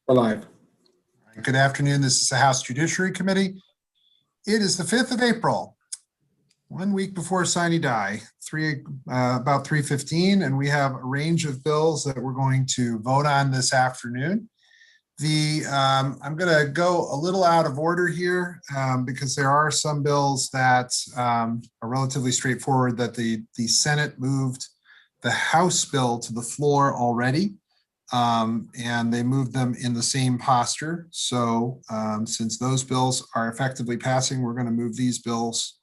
Alive. Good afternoon. This is the House Judiciary Committee. It is the 5th of April, 1 week before sine die, about 3:15, and we have a range of bills that we're going to vote on this afternoon. I'm going to go a little out of order here because there are some bills that are relatively straightforward that the Senate moved the House bill to the floor already. And they moved them in the same posture. So since those bills are effectively passing, we're going to move these bills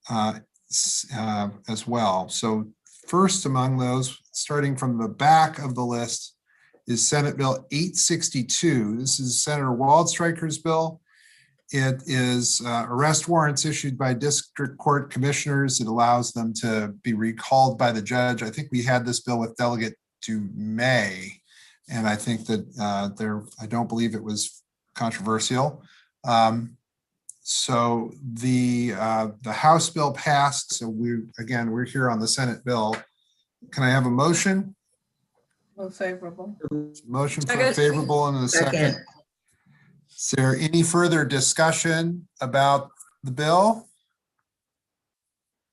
as well. So first among those, starting from the back of the list, is Senate Bill 862. This is Senator Waldstreicher's bill. It is arrest warrants issued by district court commissioners. It allows them to be recalled by the judge. I think we had this bill with Delegate to May. And I think that I don't believe it was controversial. So the House bill passed. So we're here on the Senate bill. Can I have a motion? Move favorable. Motion for favorable and a second. Is there any further discussion about the bill?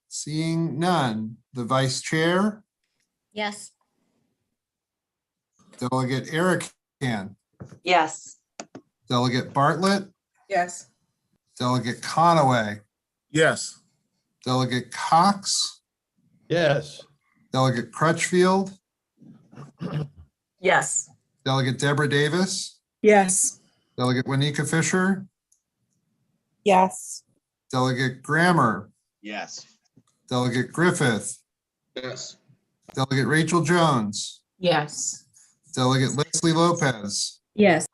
Seeing none. The Vice Chair? Yes. Delegate Arikan. Yes. Delegate Bartlett. Yes. Delegate Conaway. Yes. Delegate Cox. Yes. Delegate Crutchfield. Yes. Delegate Deborah Davis. Yes. Delegate Wanika Fisher. Yes. Delegate Grammer. Yes. Delegate Griffith. Yes. Delegate Rachel Jones. Yes. Delegate Leslie Lopez. Yes.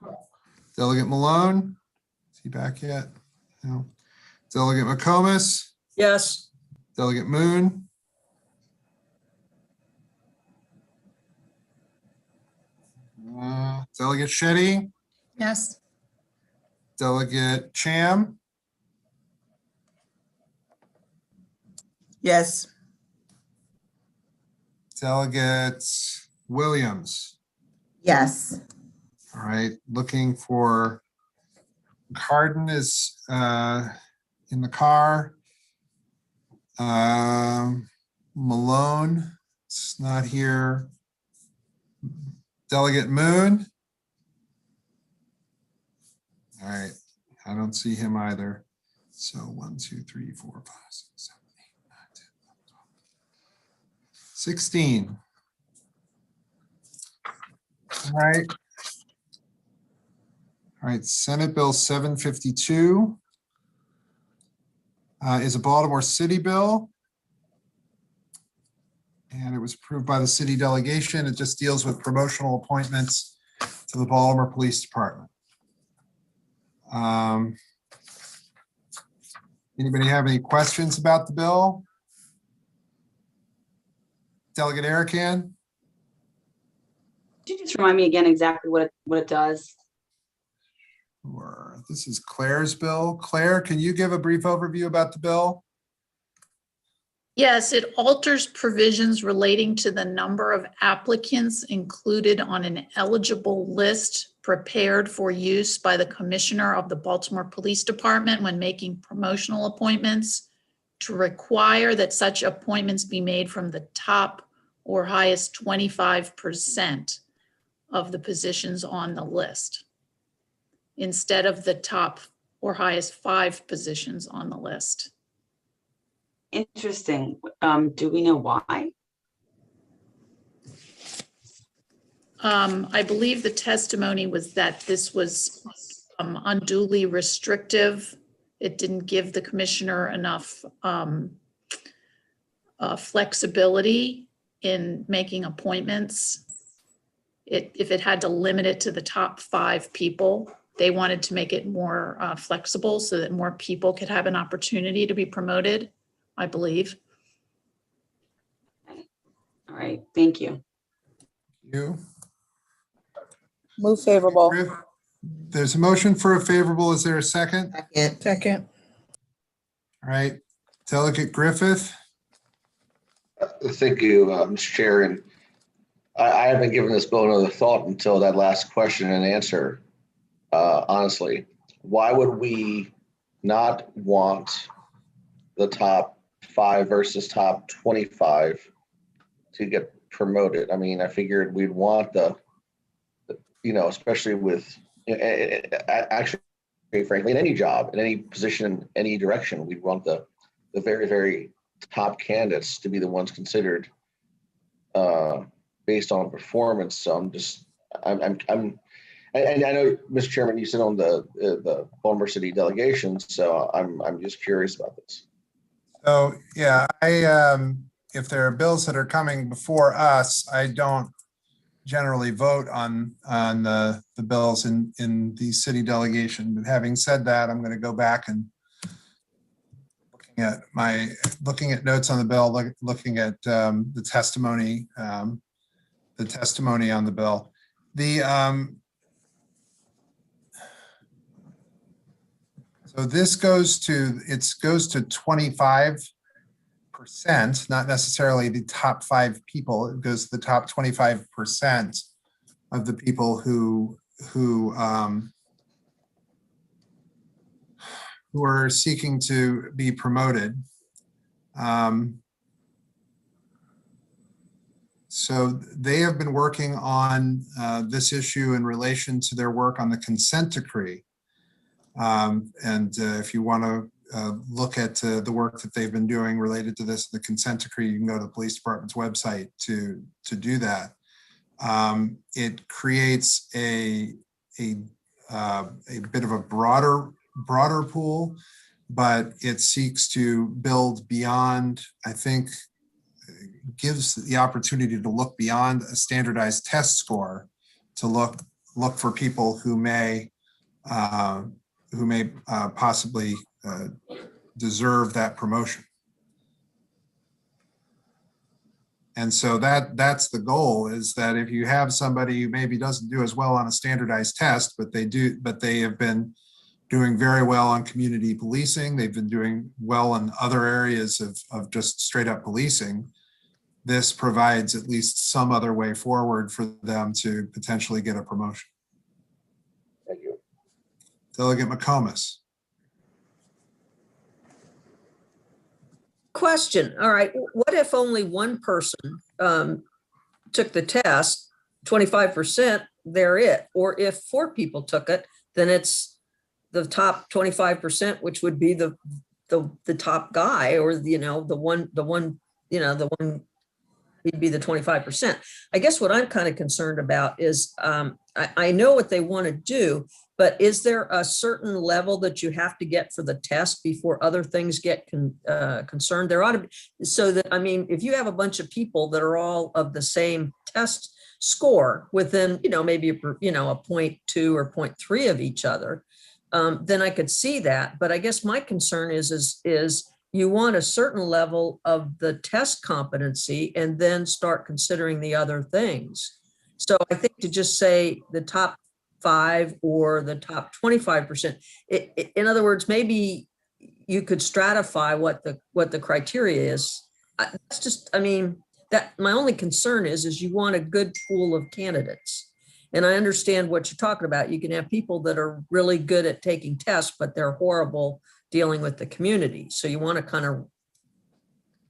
Delegate Malone. Is he back yet? No. Delegate McComas. Yes. Delegate Moon. Delegate Shetty. Yes. Delegate Cham. Yes. Delegate Williams. Yes. All right, looking for Cardin is in the car. Malone, it's not here. Delegate Moon. All right, I don't see him either. So 1, 2, 3, 4, 5, 6, 7, 8, 9, 10, 11, 12, 16. All right. All right, Senate Bill 752 is a Baltimore City bill. And it was approved by the city delegation. It just deals with promotional appointments to the Baltimore Police Department. Anybody have any questions about the bill? Delegate Arikan? Could you just remind me again exactly what it does? Sure. This is Claire's bill. Claire, can you give a brief overview about the bill? Yes, it alters provisions relating to the number of applicants included on an eligible list prepared for use by the Commissioner of the Baltimore Police Department when making promotional appointments, to require that such appointments be made from the top or highest 25% of the positions on the list, instead of the top or highest 5 positions on the list. Interesting. Do we know why? I believe the testimony was that this was unduly restrictive. It didn't give the commissioner enough flexibility in making appointments. If it had to limit it to the top 5 people, they wanted to make it more flexible so that more people could have an opportunity to be promoted, I believe. All right, thank you. You? Move favorable. There's a motion for a favorable. Is there a second? Second. Second. All right. Delegate Griffith. Thank you, Mr. Chair. And I haven't given this bill another thought until that last question and answer. Honestly, why would we not want the top 5 versus top 25 to get promoted? I mean, I figured we'd want especially with, actually, frankly, in any job, in any position, any direction, we'd want the very, very top candidates to be the ones considered based on performance. So and I know, Mr. Chairman, you sit on the Baltimore City delegation, so I'm just curious about this. So, yeah, if there are bills that are coming before us, I don't generally vote on the bills in the city delegation. But having said that, I'm going to go back and looking at notes on the bill, looking at the testimony on the bill. So this goes to 25%, not necessarily the top 5 people. It goes to the top 25% of the people who are seeking to be promoted. So they have been working on this issue in relation to their work on the consent decree. If you want to look at the work that they've been doing related to this, the consent decree, you can go to the police department's website to do that. It creates a bit of a broader pool, but it seeks to build beyond, I think, gives the opportunity to look beyond a standardized test score to look for people who may possibly deserve that promotion. And so that's the goal, is that if you have somebody who maybe doesn't do as well on a standardized test, but they have been doing very well on community policing, they've been doing well in other areas of just straight up policing, this provides at least some other way forward for them to potentially get a promotion. Thank you. Delegate McComas. Question. All right. What if only one person took the test, 25%, they're it? Or if 4 people took it, then it's the top 25%, which would be the top guy, or the one would be the 25%. I guess what I'm kind of concerned about is I know what they want to do, but is there a certain level that you have to get for the test before other things get concerned? There ought to be, so that, I mean, if you have a bunch of people that are all of the same test score within, maybe a 0.2 or 0.3 of each other, then I could see that. But I guess my concern is you want a certain level of the test competency and then start considering the other things. So I think to just say the top 5 or the top 25%, in other words, maybe you could stratify what the criteria is. That's just, I mean, that my only concern is you want a good pool of candidates. And I understand what you're talking about. You can have people that are really good at taking tests, but they're horrible dealing with the community. So you want to kind of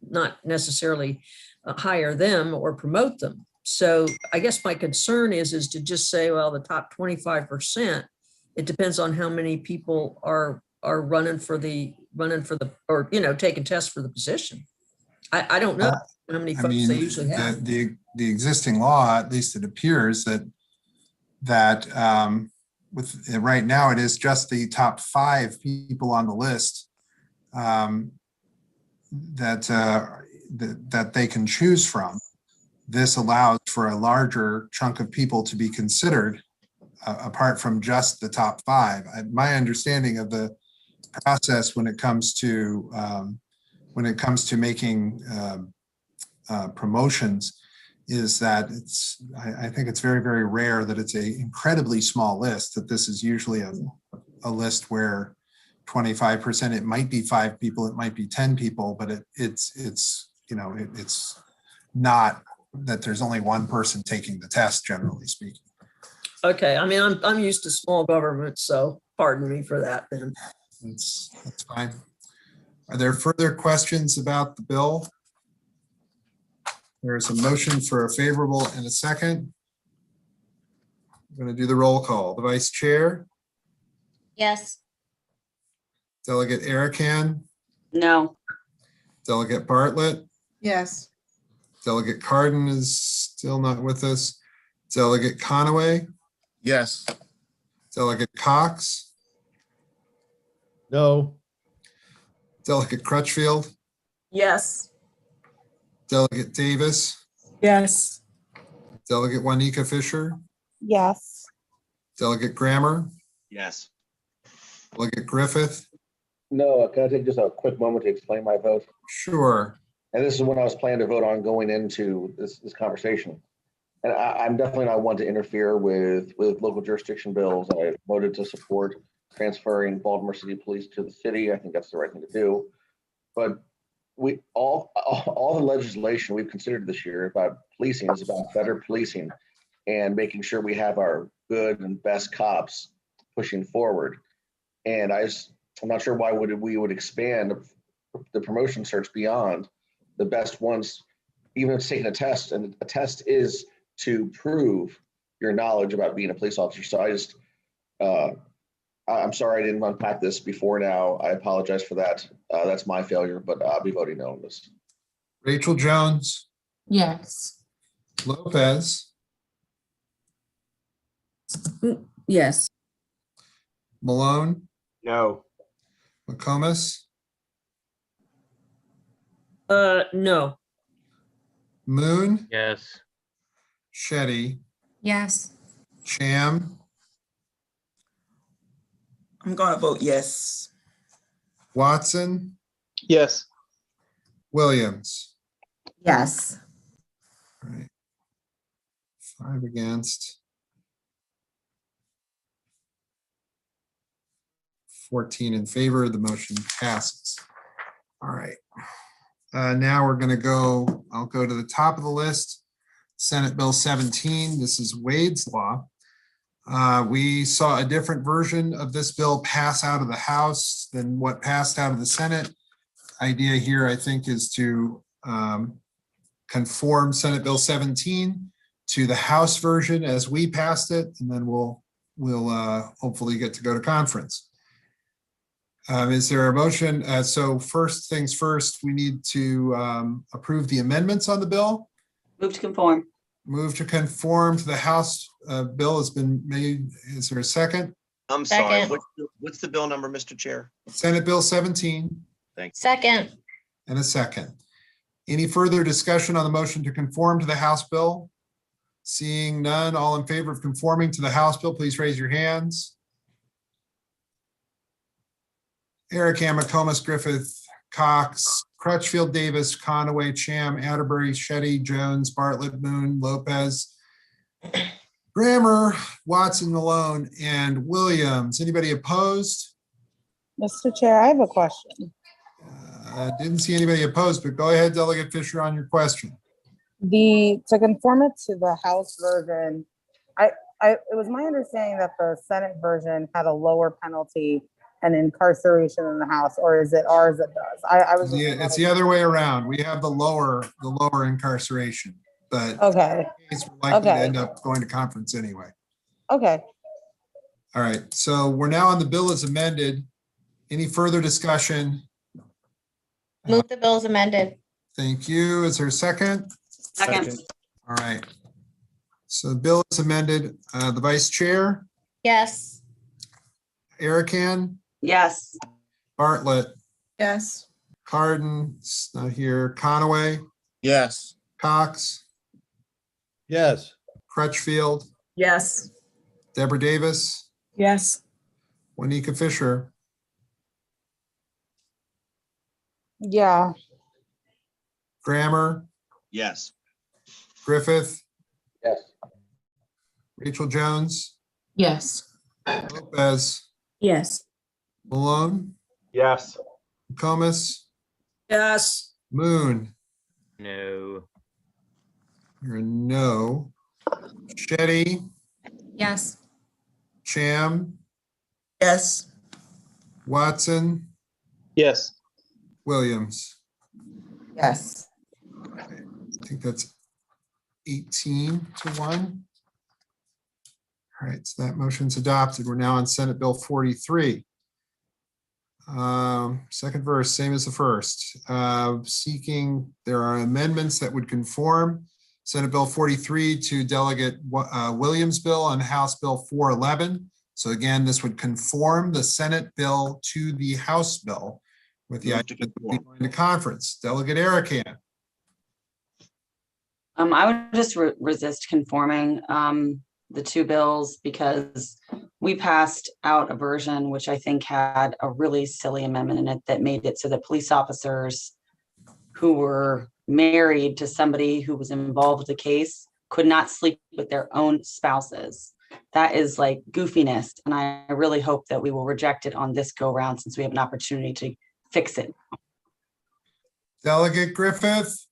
not necessarily hire them or promote them. So I guess my concern is to just say, well, the top 25%, it depends on how many people are running for the, or, taking tests for the position. I don't know how many folks they usually have. The existing law, at least it appears that with right now, it is just the top 5 people on the list that they can choose from. This allows for a larger chunk of people to be considered apart from just the top 5. My understanding of the process when it comes to making promotions is that I think it's very, very rare that it's a incredibly small list, that this is usually a list where 25%, it might be 5 people, it might be 10 people, but it's not that there's only one person taking the test, generally speaking. Okay, I mean, I'm used to small government, so pardon me for that then. That's fine. Are there further questions about the bill? There is a motion for a favorable and a second. I'm going to do the roll call. The vice chair, Yes. Delegate Arakan, No. Delegate Bartlett, Yes. Delegate Cardin is still not with us. Delegate Conaway, Yes. Delegate Cox, No. Delegate Crutchfield, Yes. Delegate Davis, Yes. Delegate Juanita Fisher, Yes. Delegate Grammer, Yes. Delegate Griffith. No, can I take just a quick moment to explain my vote? Sure. And this is what I was planning to vote on going into this conversation. And I'm definitely not one to interfere with local jurisdiction bills. I voted to support transferring Baltimore City Police to the city. I think that's the right thing to do. But we all the legislation we've considered this year about policing is about better policing and making sure we have our good and best cops pushing forward. And I'm not sure why we would expand the promotion search beyond the best ones, even if it's taking a test. And a test is to prove your knowledge about being a police officer. So I'm sorry I didn't unpack this before now. I apologize for that. That's my failure, but I'll be voting no on this. Rachel Jones, Yes. Lopez, Yes. Malone, No. McComas, No. Moon, Yes. Shetty, Yes. Cham, I'm gonna vote yes. Watson, Yes. Williams. Yes. All right. 5 against. 14 in favor. The motion passes. All right. Now we're going to go, I'll go to the top of the list. Senate Bill 17. This is Wade's Law. We saw a different version of this bill pass out of the House than what passed out of the Senate. Idea here, I think, is to conform Senate Bill 17 to the House version as we passed it, and then we'll hopefully get to go to conference. Is there a motion? So first things first, we need to approve the amendments on the bill. Move to conform. Move to conform to the House bill has been made. Is there a second? I'm sorry, Second. what's the bill number, Mr. Chair? Senate Bill 17 Second. and a second. Any further discussion on the motion to conform to the House bill? Seeing none, all in favor of conforming to the House bill, please raise your hands. Arakan, McComas, Griffith, Cox, Crutchfield, Davis, Conaway, Cham, Atterbury, Shetty, Jones, Bartlett, Moon, Lopez, Grammer, Watson, Malone, and Williams. Anybody opposed? Mr. Chair, I have a question. Didn't see anybody opposed, but go ahead, Delegate Fisher, on your question. To conform it to the House version, it was my understanding that the Senate version had a lower penalty and incarceration in the House, or is it ours that does? It's the other way around. We have the lower incarceration, but Okay, it's likely to Okay. end up going to conference anyway. okay. All right, so we're now on the bill as amended. Any further discussion? Move the bill as amended. Thank you. Is there a second? Second. All right. So the bill is amended. The vice chair, Yes. Arakan, Yes. Bartlett, Yes. Cardin, is not here, Conaway, Yes. Cox, Yes. Crutchfield, Yes. Deborah Davis, Yes. Juanita Fisher, Yeah, Grammer, Yes. Griffith, Yes. Rachel Jones, Yes. Lopez, Yes. Malone, Yes. McComas, Yes. Moon. No. You're a no. Shetty, Yes. Cham, Yes. Watson, Yes. Williams. Yes. I think that's 18-1. All right, so that motion's adopted. We're now on Senate Bill 43. Second verse, same as the first. Seeking, there are amendments that would conform Senate Bill 43 to Delegate Williams' bill and House Bill 411. So again, this would conform the Senate bill to the House bill with the Move to idea that we conform. go into conference. Delegate Arakan. I would just resist conforming the two bills because we passed out a version which I think had a really silly amendment in it that made it so that police officers who were married to somebody who was involved with the case could not sleep with their own spouses. That is like goofiness, and I really hope that we will reject it on this go round since we have an opportunity to fix it. Delegate Griffith.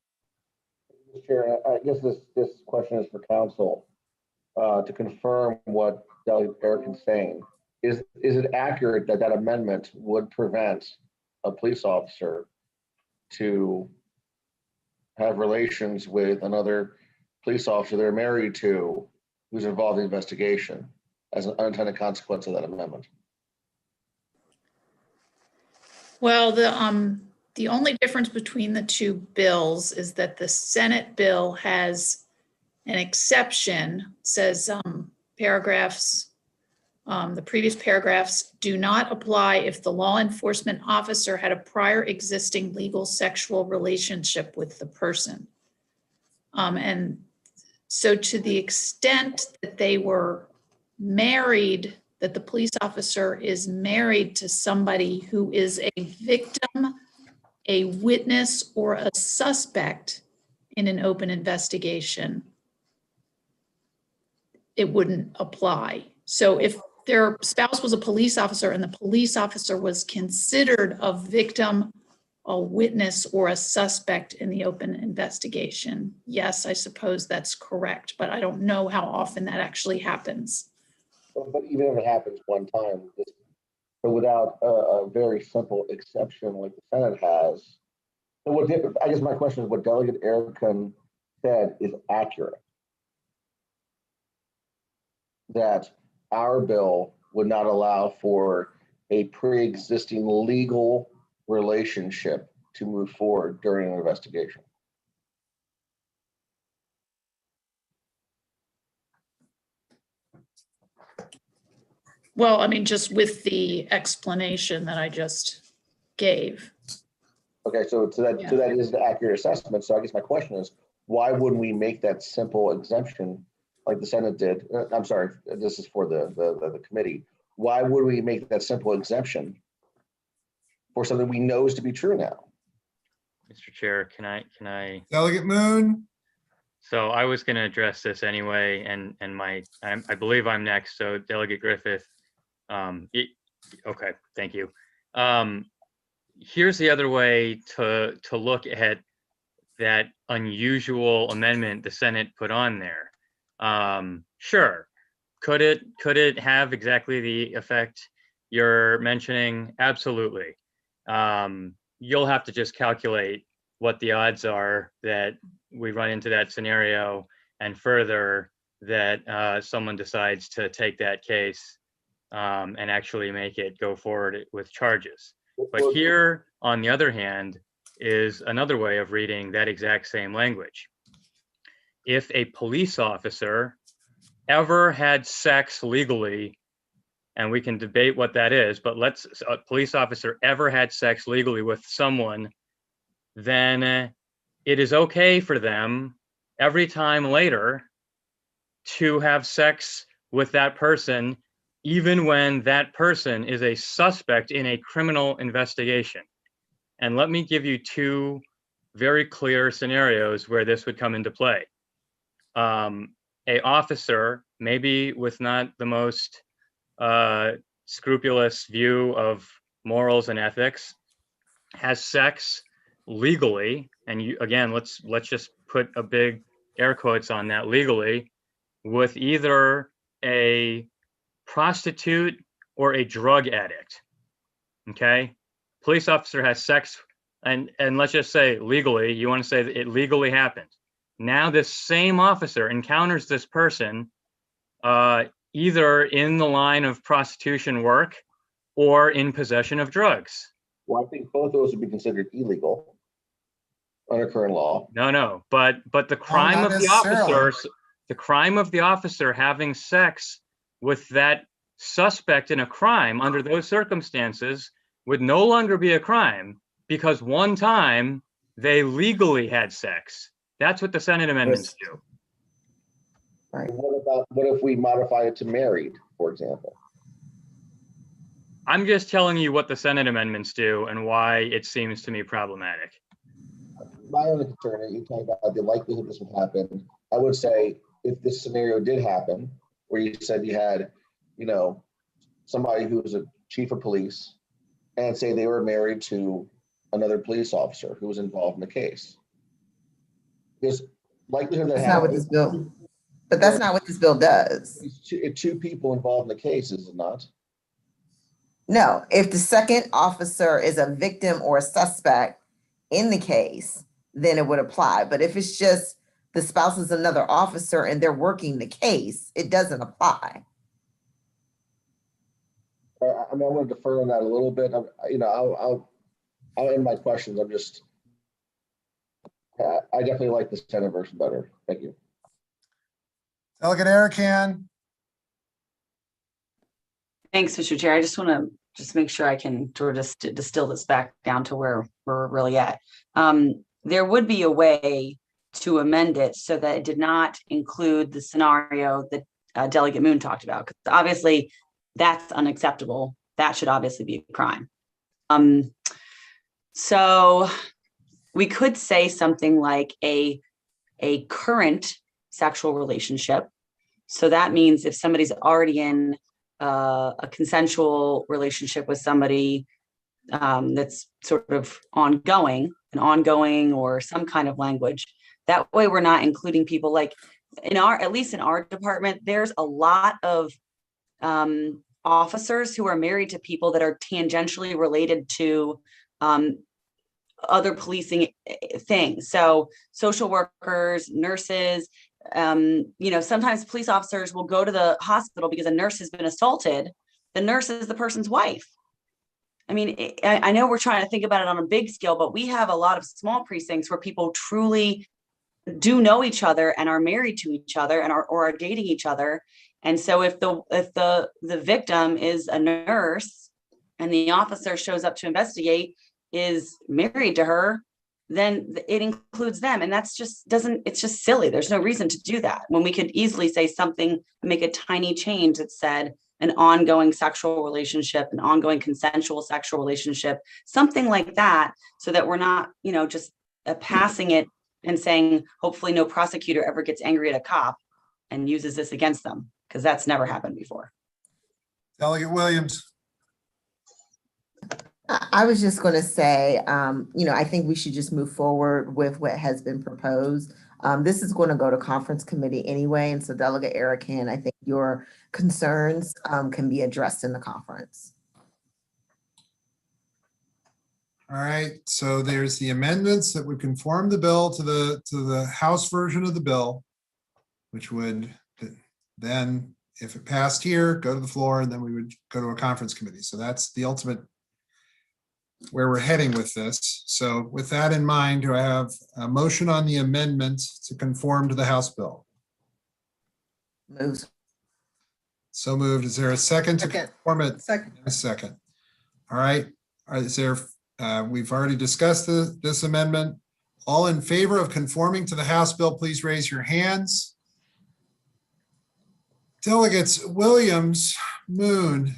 Mr. Chair, I guess this question is for council to confirm what Delegate Erickson's saying. Is it accurate that that amendment would prevent a police officer to have relations with another police officer they're married to who's involved in the investigation as an unintended consequence of that amendment? Well, the only difference between the two bills is that the Senate bill has an exception, says paragraphs, the previous paragraphs do not apply if the law enforcement officer had a prior existing legal sexual relationship with the person. And so to the extent that they were married, that the police officer is married to somebody who is a victim, a witness, or a suspect in an open investigation, it wouldn't apply. So if their spouse was a police officer and the police officer was considered a victim, a witness, or a suspect in the open investigation, yes, I suppose that's correct, but I don't know how often that actually happens. But even if it happens one time, but without a very simple exception like the Senate has, I guess my question is what Delegate Erickson said is accurate. That our bill would not allow for a pre-existing legal relationship to move forward during an investigation. Well, I mean, just with the explanation that I just gave. Okay, so that is the accurate assessment. So I guess my question is, why wouldn't we make that simple exemption like the Senate did? I'm sorry, this is for the committee. Why would we make that simple exemption for something we know is to be true now? Mr. Chair, can I? Delegate Moon. So I was going to address this anyway, and I believe I'm next. So Delegate Griffith. Okay, thank you. Here's the other way to look at that unusual amendment the Senate put on there. Sure, could it have exactly the effect you're mentioning? Absolutely. You'll have to just calculate what the odds are that we run into that scenario, and further that someone decides to take that case and actually make it go forward with charges. But here, on the other hand, is another way of reading that exact same language. If a police officer ever had sex legally, and we can debate what that is, but a police officer ever had sex legally with someone, then it is okay for them every time later to have sex with that person, even when that person is a suspect in a criminal investigation. And let me give you two very clear scenarios where this would come into play. a officer, maybe with not the most scrupulous view of morals and ethics, has sex legally, and you, again, let's just put a big air quotes on that, legally, with either a prostitute or a drug addict. Okay, police officer has sex, and let's just say legally, you want to say that it legally happened. Now this same officer encounters this person either in the line of prostitution work or in possession of drugs. Well, I think both of those would be considered illegal under current law. No, but the crime not of the necessarily. officer, the crime of the officer having sex with that suspect in a crime under those circumstances would no longer be a crime because one time they legally had sex. That's what the Senate amendments do. What if we modify it to married, for example? I'm just telling you what the Senate amendments do and why it seems to me problematic. My only concern is you talk about the likelihood this would happen. I would say if this scenario did happen, where you said you had, somebody who was a chief of police, and say they were married to another police officer who was involved in the case. There's likelihood that That's not what this bill, but that's not what this bill does. it's two people involved in the case, is it not? No, if the second officer is a victim or a suspect in the case, then it would apply. But if it's just the spouse is another officer and they're working the case, it doesn't apply. I'm going to defer on that a little bit. I'll end my questions. I definitely like the Senate version better. Thank you. Delegate Arakan. Thanks, Mr. Chair. I just want to make sure I can sort of distill this back down to where we're really at. There would be a way to amend it so that it did not include the scenario that Delegate Moon talked about, because obviously that's unacceptable. That should obviously be a crime. So we could say something like a current sexual relationship. So that means if somebody's already in a consensual relationship with somebody that's sort of ongoing or some kind of language, that way we're not including people like at least in our department, there's a lot of officers who are married to people that are tangentially related to other policing things. So social workers, nurses, sometimes police officers will go to the hospital because a nurse has been assaulted. The nurse is the person's wife. I mean, I know we're trying to think about it on a big scale, but we have a lot of small precincts where people truly do know each other and are married to each other and are dating each other. And so if the victim is a nurse and the officer shows up to investigate is married to her, then it includes them. And it's just silly. There's no reason to do that when we could easily say something, make a tiny change that said an ongoing sexual relationship, an ongoing consensual sexual relationship, something like that, so that we're not, just passing it and saying, hopefully no prosecutor ever gets angry at a cop and uses this against them, because that's never happened before. Delegate Williams. I was just going to say, I think we should just move forward with what has been proposed. This is going to go to conference committee anyway. And so Delegate Arakan, I think your concerns can be addressed in the conference. All right, so there's the amendments that would conform the bill to the House version of the bill, which would then, if it passed here, go to the floor, and then we would go to a conference committee. So that's the ultimate where we're heading with this. So with that in mind, do I have a motion on the amendment to conform to the House bill? Moves. So moved. Is there a second to Second. conform it? Second. A second. All right. Is there? We've already discussed this amendment. All in favor of conforming to the House bill, please raise your hands. Delegates Williams, Moon,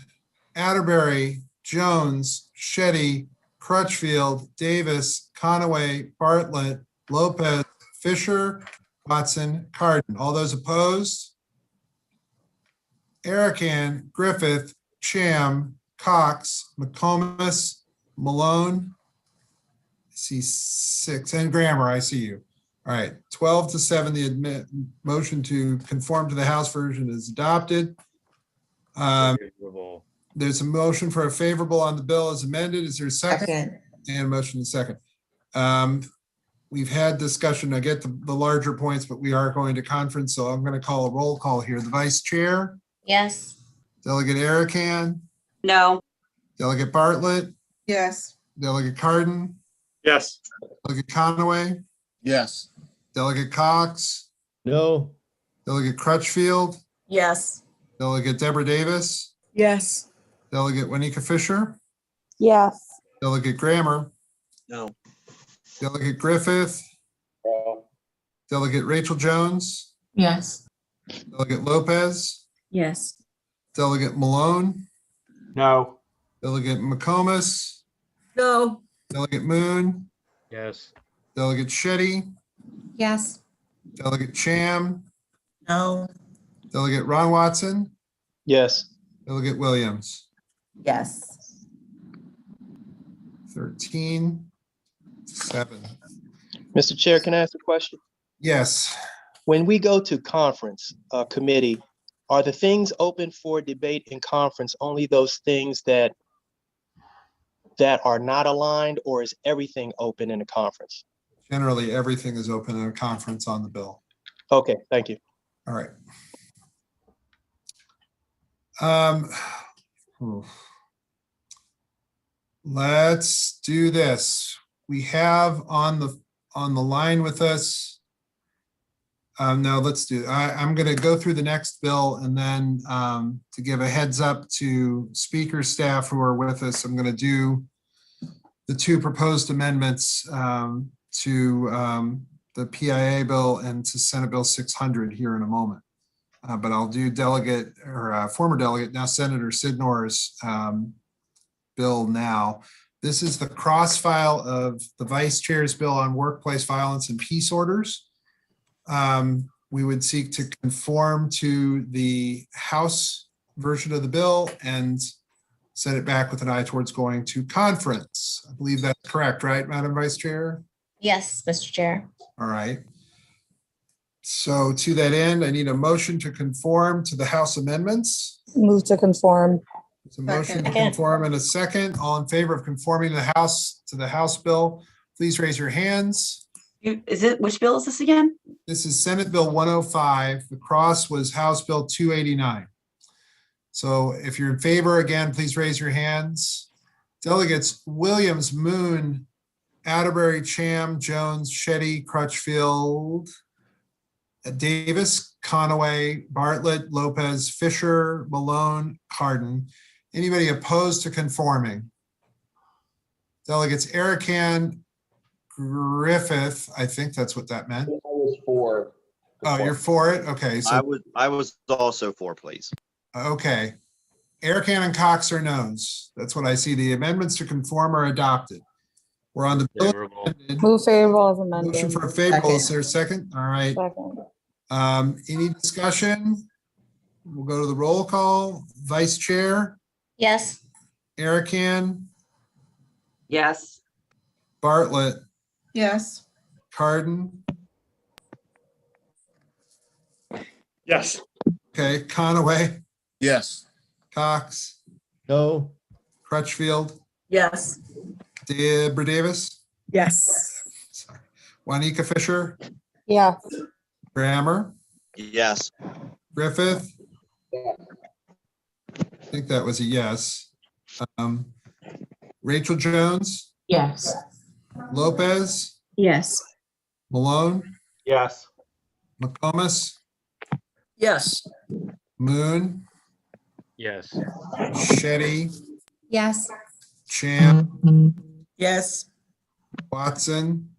Atterbury, Jones, Shetty, Crutchfield, Davis, Conaway, Bartlett, Lopez, Fisher, Watson, Cardin. All those opposed? Arakan, Griffith, Sham, Cox, McComas, Malone. I see 6, and Grammer, I see you. All right, 12-7, the motion to conform to the House version is adopted. Favorable. There's a motion for a favorable on the bill as amended. Is there a second? Second. And a motion and second. We've had discussion. I get the larger points, but we are going to conference, so I'm going to call a roll call here. The Vice Chair, Yes. Delegate Arakan, No. Delegate Bartlett, Yes. Delegate Cardin, Yes. Delegate Conaway, Yes. Delegate Cox, No. Delegate Crutchfield, Yes. Delegate Deborah Davis, Yes. Delegate Wanika Fisher, Yes. Delegate Grammer, No. Delegate Griffith, Delegate Rachel Jones, Yes. Delegate Lopez, Yes. Delegate Malone, No. Delegate McComas, No. Delegate Moon, Yes. Delegate Shetty, Yes. Delegate Cham, No. Delegate Ron Watson, Yes. Delegate Williams. Yes. 13-7. Mr. Chair, can I ask a question? Yes, When we go to conference committee, are the things open for debate in conference only those things that are not aligned, or is everything open in a conference? generally, everything is open in a conference on the bill. Okay, thank you. All right. Let's do this. We have on the line with us. No, let's do, I'm going to go through the next bill, and then to give a heads up to speaker staff who are with us, I'm going to do the 2 proposed amendments to the PIA bill and to Senate Bill 600 here in a moment. But I'll do delegate or former delegate, now Senator Sidnor's bill now. This is the cross file of the Vice Chair's bill on workplace violence and peace orders. We would seek to conform to the House version of the bill and send it back with an eye towards going to conference. I believe that's correct, right, Madam Vice Chair? Yes, Mr. Chair. All right. So to that end, I need a motion to conform to the House amendments. Move to conform. It's a motion to Second. conform in a second. All in favor of conforming the House to the House bill, please raise your hands. Which bill is this again? This is Senate Bill 105. The cross was House Bill 289. So if you're in favor, again, please raise your hands. Delegates Williams, Moon, Atterbury, Cham, Jones, Shetty, Crutchfield, Davis, Conaway, Bartlett, Lopez, Fisher, Malone, Cardin. Anybody opposed to conforming? Delegates Arakan, Griffith, I think that's what that meant. I was for. Oh, you're for it? Okay, so, I was also for, please. okay. Arakan and Cox are no's. That's what I see. The amendments to conform are adopted. We're on the bill. Favorable. Move favorable as amended. Motion for a favorable. Is there a second? All right. Second. Any discussion? We'll go to the roll call. Vice Chair, Yes. Arakan, Yes. Bartlett, Yes. Cardin, Yes. okay, Conaway, Yes. Cox, No. Crutchfield, Yes. Deborah Davis, Yes. sorry, Wanika Fisher, Yeah. Grammer, Yes. Griffith. I think that was a yes. Rachel Jones, Yes. Lopez, Yes. Malone, Yes. McComas, Yes. Moon, Yes. Shetty, Yes. Cham, Yes. Watson.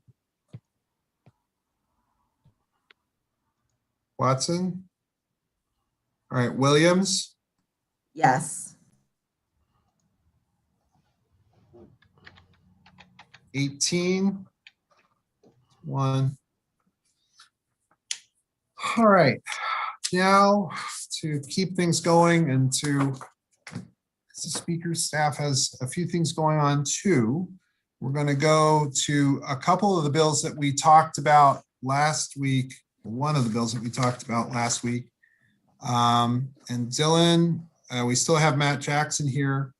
Watson. All right, Williams, Yes. 18. 1. All right, now to keep things going and to, the speaker's staff has a few things going on too. We're going to go to a couple of the bills that we talked about last week, one of the bills that we talked about last week. And Dylan, we still have Matt Jackson here.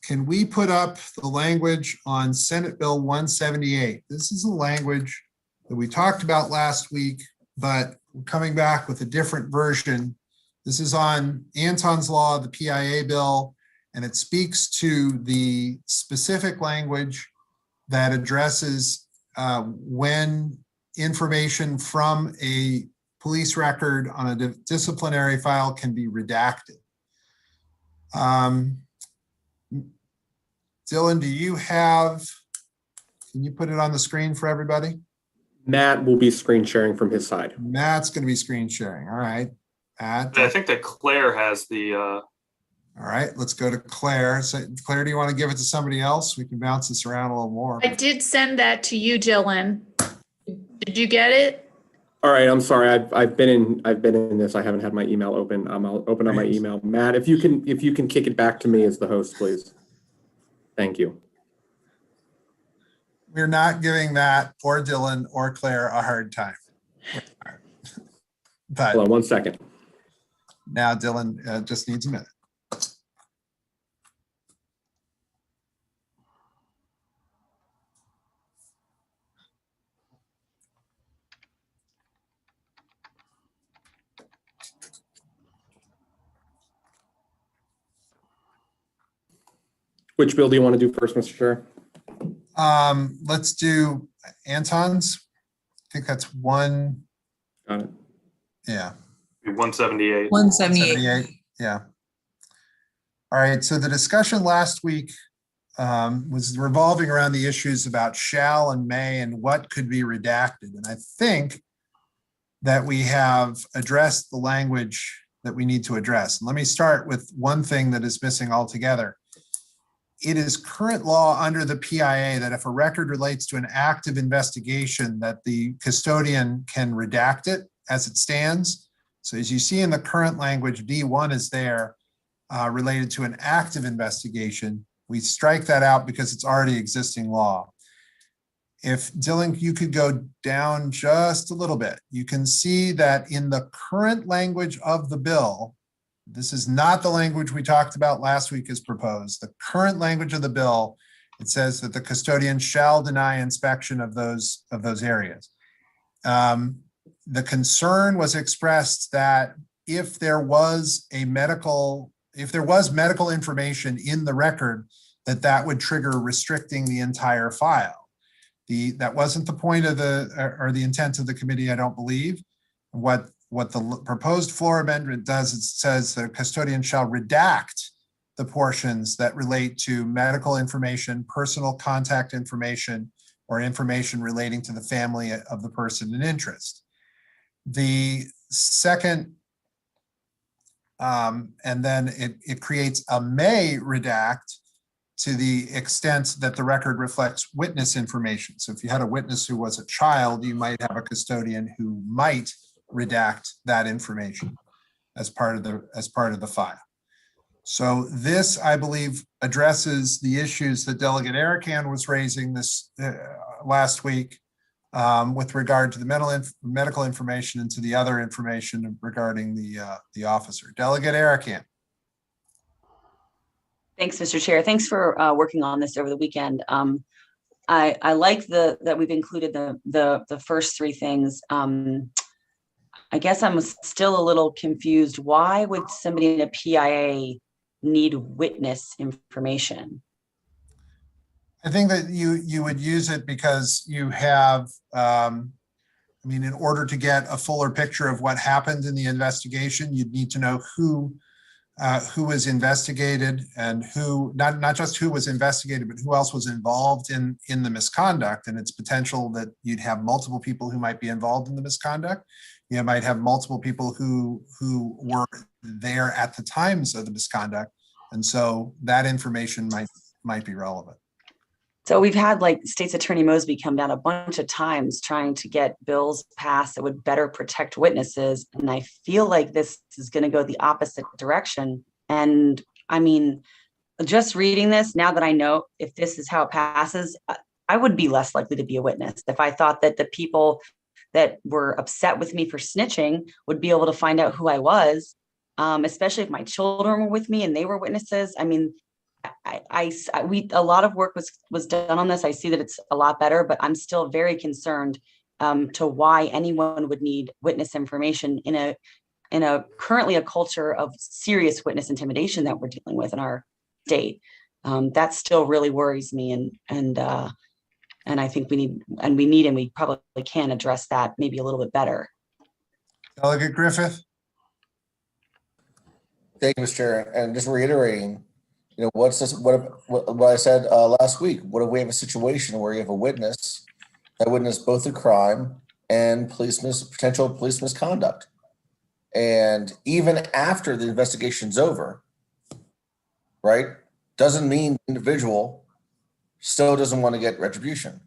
Can we put up the language on Senate Bill 178? This is the language that we talked about last week, but we're coming back with a different version. This is on Anton's Law, the PIA bill, and it speaks to the specific language that addresses when information from a police record on a disciplinary file can be redacted. Dylan, do you have, can you put it on the screen for everybody? Matt will be screen sharing from his side. Matt's going to be screen sharing. All right. Matt. I think that Claire has the. All right, let's go to Claire. So Claire, do you want to give it to somebody else? We can bounce this around a little more. I did send that to you, Dylan. Did you get it? All right, I'm sorry. I've been in this. I haven't had my email open. I'll open up my email. Matt, if you can kick it back to me as the host, please. Thank you. We're not giving Matt or Dylan or Claire a hard time. But hold on 1 second. Now Dylan just needs a minute. Which bill do you want to do first, Mr. Chair? Let's do Anton's. I think that's one. Got it. Yeah. 178. 178. Yeah. All right. So the discussion last week was revolving around the issues about shall and may and what could be redacted. And I think that we have addressed the language that we need to address. And let me start with one thing that is missing altogether. It is current law under the PIA that if a record relates to an active investigation, that the custodian can redact it as it stands. So as you see in the current language, D1 is there related to an active investigation. We strike that out because it's already existing law. If Dylan, you could go down just a little bit, you can see that in the current language of the bill, this is not the language we talked about last week as proposed. The current language of the bill, it says that the custodian shall deny inspection of those areas. The concern was expressed that if there was medical information in the record, that would trigger restricting the entire file. That wasn't the point of the intent of the committee, I don't believe. What the proposed floor amendment does, it says the custodian shall redact the portions that relate to medical information, personal contact information, or information relating to the family of the person in interest. The second, and then it creates a may redact to the extent that the record reflects witness information. So if you had a witness who was a child, you might have a custodian who might redact that information as part of the file. So this, I believe, addresses the issues that Delegate Arakan was raising this last week with regard to the medical information and to the other information regarding the officer. Delegate Arakan. Thanks, Mr. Chair. Thanks for working on this over the weekend. I like that we've included the first three things. I guess I'm still a little confused. Why would somebody in a PIA need witness information? I think that you would use it because you have, in order to get a fuller picture of what happened in the investigation, you'd need to know who was investigated and who, not just who was investigated, but who else was involved in the misconduct. And it's potential that you'd have multiple people who might be involved in the misconduct. You might have multiple people who were there at the times of the misconduct. And so that information might be relevant. So we've had like State's Attorney Mosby come down a bunch of times trying to get bills passed that would better protect witnesses. And I feel like this is going to go the opposite direction. And I mean, just reading this, now that I know if this is how it passes, I would be less likely to be a witness if I thought that the people that were upset with me for snitching would be able to find out who I was, especially if my children were with me and they were witnesses. I mean, a lot of work was done on this. I see that it's a lot better, but I'm still very concerned to why anyone would need witness information in a currently a culture of serious witness intimidation that we're dealing with in our state. That still really worries me, and I think we probably can address that maybe a little bit better. Delegate Griffith. Thank you, Mr. Chair. And just reiterating, what's this? What I said last week? What if we have a situation where you have a witness that witnessed both a crime and potential police misconduct, and even after the investigation's over, right? Doesn't mean the individual still doesn't want to get retribution.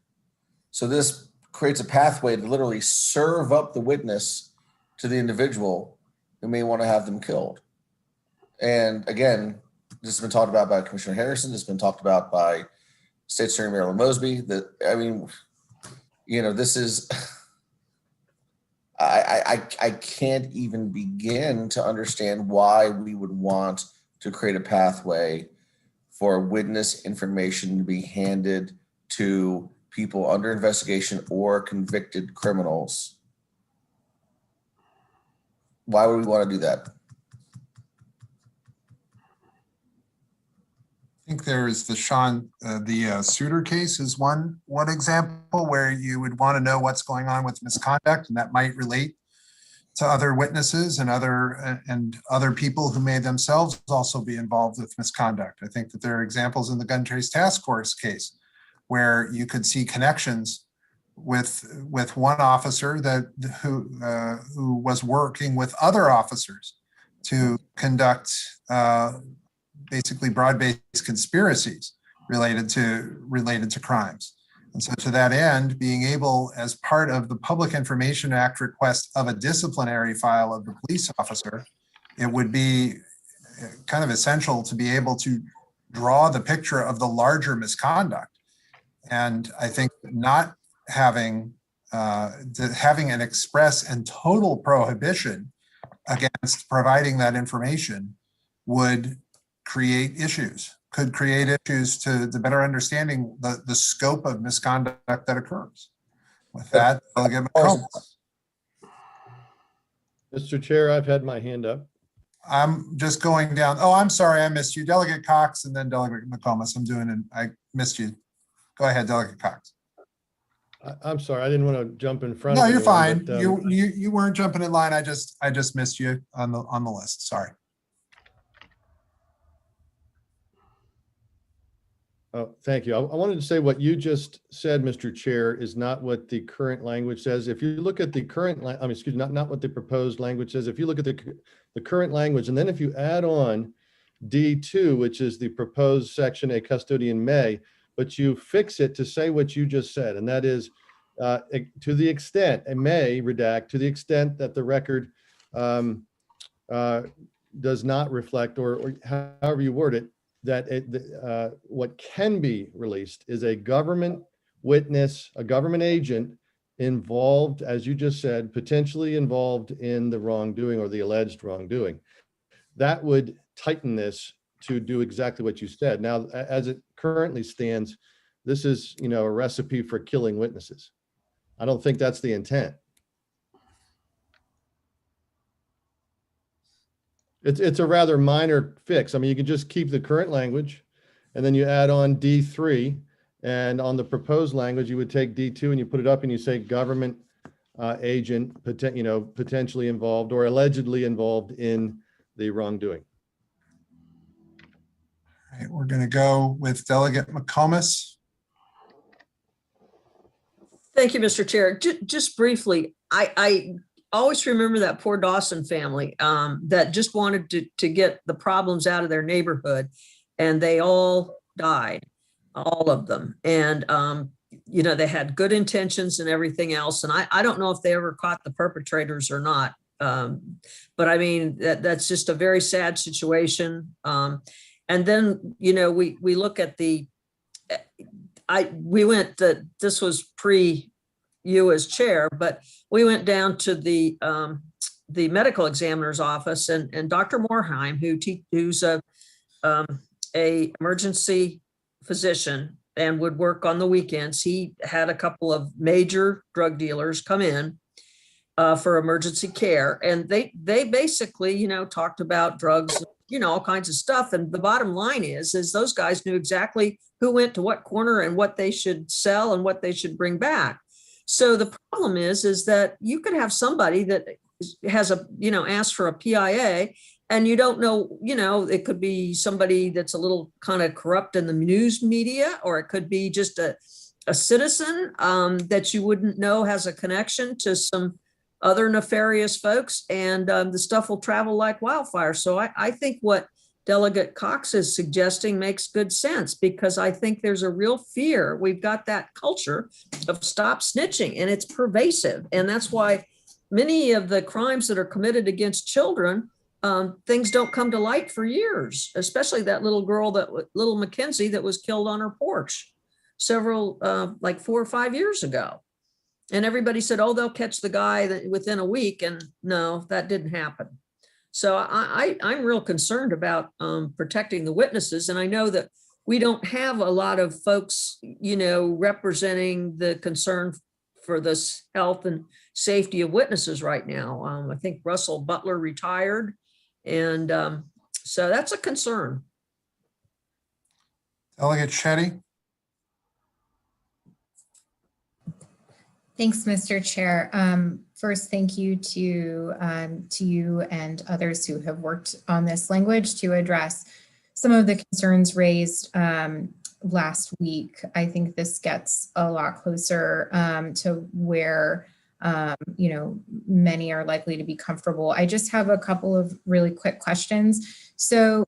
So this creates a pathway to literally serve up the witness to the individual who may want to have them killed. And again, this has been talked about by Commissioner Harrison. This has been talked about by State Attorney Marilyn Mosby. This is, I can't even begin to understand why we would want to create a pathway for witness information to be handed to people under investigation or convicted criminals. Why would we want to do that? I think there's the Suitor case is one example where you would want to know what's going on with misconduct, and that might relate to other witnesses and other people who may themselves also be involved with misconduct. I think that there are examples in the Gun Trace Task Force case where you could see connections with one officer who was working with other officers to conduct basically broad-based conspiracies related to crimes. And so to that end, being able, as part of the Public Information Act request of a disciplinary file of the police officer, it would be kind of essential to be able to draw the picture of the larger misconduct. And I think not having an express and total prohibition against providing that information would could create issues to the better understanding the scope of misconduct that occurs. With that, I'll give McComas. Mr. Chair, I've had my hand up. I'm just going down. Oh, I'm sorry, I missed you. Delegate Cox and then Delegate McComas. I missed you. Go ahead, Delegate Cox. I'm sorry, I didn't want to jump in front No, of you're fine. but, You weren't jumping in line. I just missed you on the list. Sorry. Oh, thank you. I wanted to say what you just said, Mr. Chair, is not what the current language says. If you look at the current, not what the proposed language says. If you look at the current language, and then if you add on D2, which is the proposed section, a custodian may, but you fix it to say what you just said, and that is to the extent, it may redact, to the extent that the record does not reflect, or however you word it, that what can be released is a government witness, a government agent involved, as you just said, potentially involved in the wrongdoing or the alleged wrongdoing. That would tighten this to do exactly what you said. Now, as it currently stands, this is, a recipe for killing witnesses. I don't think that's the intent. It's a rather minor fix. I mean, you can just keep the current language and then you add on D3, and on the proposed language, you would take D2 and you put it up and you say government agent, potentially involved or allegedly involved in the wrongdoing. All right, we're going to go with Delegate McComas. Thank you, Mr. Chair. Just briefly, I always remember that poor Dawson family that just wanted to get the problems out of their neighborhood, and they all died. all of them. And, they had good intentions and everything else. And I don't know if they ever caught the perpetrators or not. But I mean, that's just a very sad situation. And then, we look at this was pre you as chair, but we went down to the medical examiner's office, and Dr. Morheim, who's a emergency physician and would work on the weekends. He had a couple of major drug dealers come in for emergency care, and they basically, talked about drugs, all kinds of stuff. And the bottom line is those guys knew exactly who went to what corner and what they should sell and what they should bring back. So the problem is that you could have somebody that has asked for a PIA, and you don't know, it could be somebody that's a little kind of corrupt in the news media, or it could be just a citizen that you wouldn't know has a connection to some other nefarious folks, and the stuff will travel like wildfire. So I think what Delegate Cox is suggesting makes good sense, because I think there's a real fear. We've got that culture of stop snitching, and it's pervasive. And that's why many of the crimes that are committed against children, things don't come to light for years, especially that little girl, little Mackenzie, that was killed on her porch like 4 or 5 years ago. And everybody said, oh, they'll catch the guy within a week. And no, that didn't happen. So I'm real concerned about protecting the witnesses. And I know that we don't have a lot of folks, representing the concern for this health and safety of witnesses right now. I think Russell Butler retired. And so that's a concern. Delegate Shetty? Thanks, Mr. Chair. First, thank you to you and others who have worked on this language to address some of the concerns raised last week. I think this gets a lot closer to where many are likely to be comfortable. I just have a couple of really quick questions. So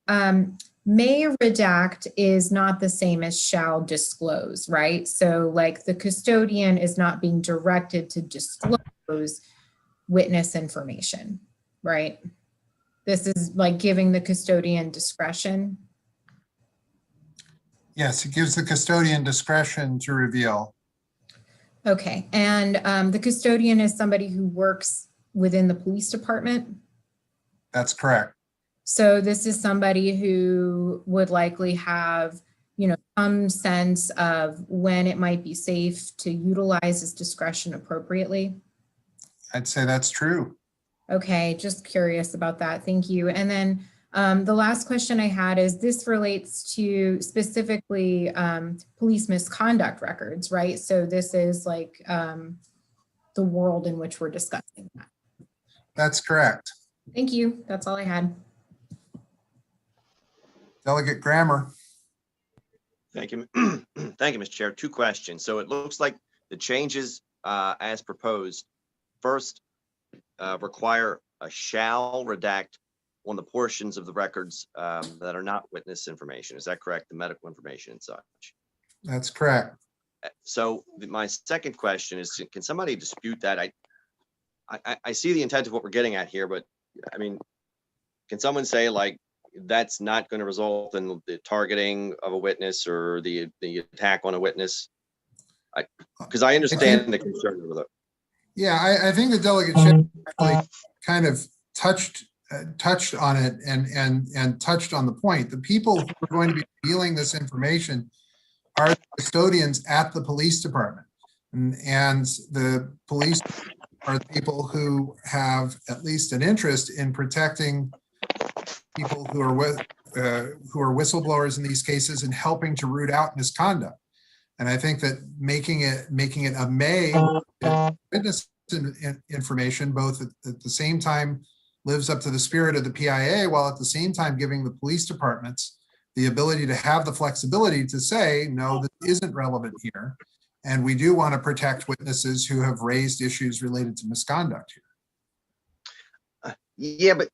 may redact is not the same as shall disclose, right? So like the custodian is not being directed to disclose witness information, right? This is like giving the custodian discretion. Yes, it gives the custodian discretion to reveal. Okay, and the custodian is somebody who works within the police department? That's correct. So this is somebody who would likely have, some sense of when it might be safe to utilize his discretion appropriately? I'd say that's true. Okay, just curious about that. Thank you. And then the last question I had is this relates to specifically police misconduct records, right? So this is like the world in which we're discussing that. That's correct. Thank you. That's all I had. Delegate Grammer. Thank you. Thank you, Mr. Chair. 2 questions. So it looks like the changes as proposed, first, require a shall redact on the portions of the records that are not witness information. Is that correct? The medical information and such. That's correct. So my second question is, can somebody dispute that? I see the intent of what we're getting at here, but I mean, can someone say like, that's not going to result in the targeting of a witness or the attack on a witness? Because I understand the concern with it. Yeah, I think the delegate actually kind of touched on it and touched on the point. The people who are going to be revealing this information are the custodians at the police department, and the police are the people who have at least an interest in protecting people who are whistleblowers in these cases and helping to root out misconduct. And I think that making it a may witness information both at the same time lives up to the spirit of the PIA, while at the same time giving the police departments the ability to have the flexibility to say, no, this isn't relevant here. And we do want to protect witnesses who have raised issues related to misconduct here. Yeah, but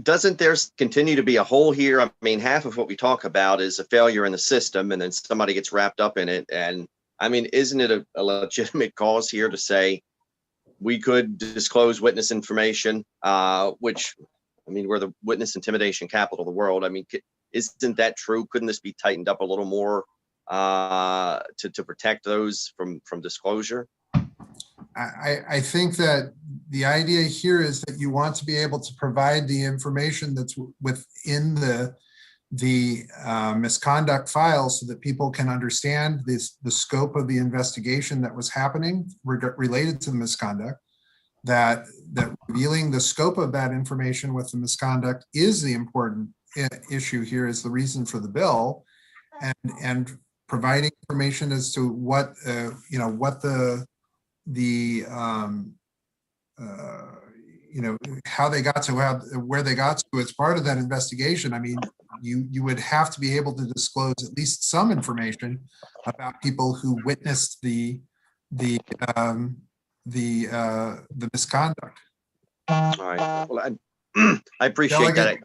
doesn't there continue to be a hole here? I mean, half of what we talk about is a failure in the system, and then somebody gets wrapped up in it. And I mean, isn't it a legitimate cause here to say we could disclose witness information, which, I mean, we're the witness intimidation capital of the world. I mean, isn't that true? Couldn't this be tightened up a little more to protect those from disclosure? I think that the idea here is that you want to be able to provide the information that's within the misconduct file so that people can understand the scope of the investigation that was happening related to the misconduct, that revealing the scope of that information with the misconduct is the important issue here, is the reason for the bill, and providing information as to what what how they got to where they got to as part of that investigation. I mean, you would have to be able to disclose at least some information about people who witnessed the misconduct. All right. Well, I appreciate that.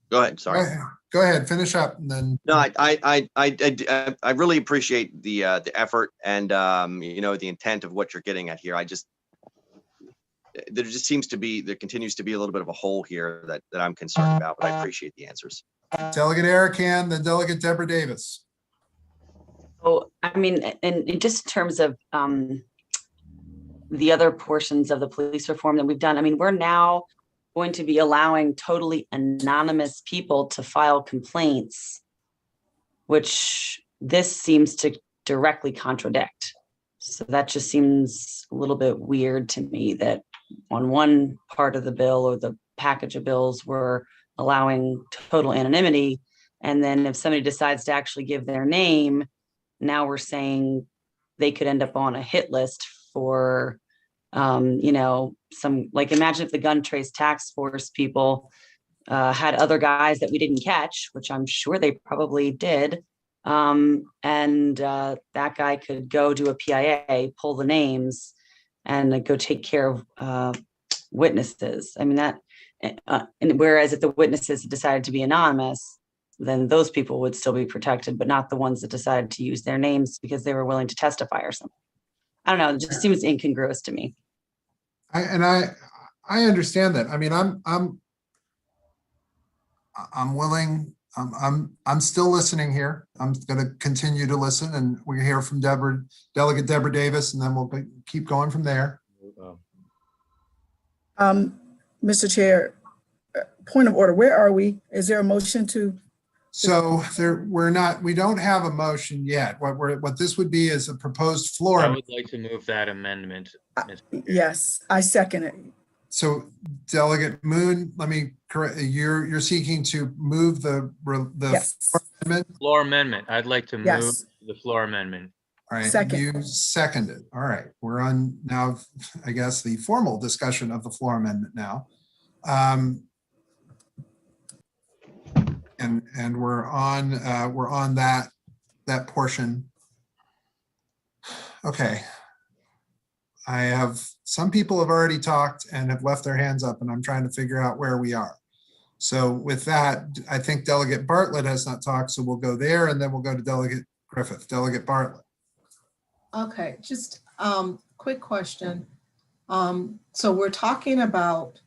Go ahead. Sorry. Go ahead. Finish up, and then. No, I really appreciate the effort and the intent of what you're getting at here. There continues to be a little bit of a hole here that I'm concerned about, but I appreciate the answers. Delegate Arakan, then Delegate Deborah Davis. So, I mean, in just in terms of the other portions of the police reform that we've done, I mean, we're now going to be allowing totally anonymous people to file complaints, which this seems to directly contradict. So that just seems a little bit weird to me that on one part of the bill or the package of bills, we're allowing total anonymity. And then if somebody decides to actually give their name, now we're saying they could end up on a hit list for, some, like, imagine if the gun trace task force people had other guys that we didn't catch, which I'm sure they probably did. And that guy could go do a PIA, pull the names, and go take care of witnesses. I mean, and whereas if the witnesses decided to be anonymous, then those people would still be protected, but not the ones that decided to use their names because they were willing to testify or something. I don't know. It just seems incongruous to me. I understand that. I mean, I'm willing. I'm still listening here. I'm going to continue to listen, and we'll hear from Delegate Deborah Davis, and then we'll keep going from there. Mr. Chair, point of order. Where are we? Is there a motion to? So we don't have a motion yet. What this would be is a proposed floor. I would like to move that amendment. Yes, I second it. So Delegate Moon, let me correct, you're seeking to move the Yes. floor amendment? Floor amendment. I'd like to move the floor amendment. All right, Second. you seconded. All right, we're on now, I guess, the formal discussion of the floor amendment now. And we're on that portion. Okay. Some people have already talked and have left their hands up, and I'm trying to figure out where we are. So with that, I think Delegate Bartlett has not talked, so we'll go there, and then we'll go to Delegate Griffith. Delegate Bartlett. Okay, just quick question. So we're talking about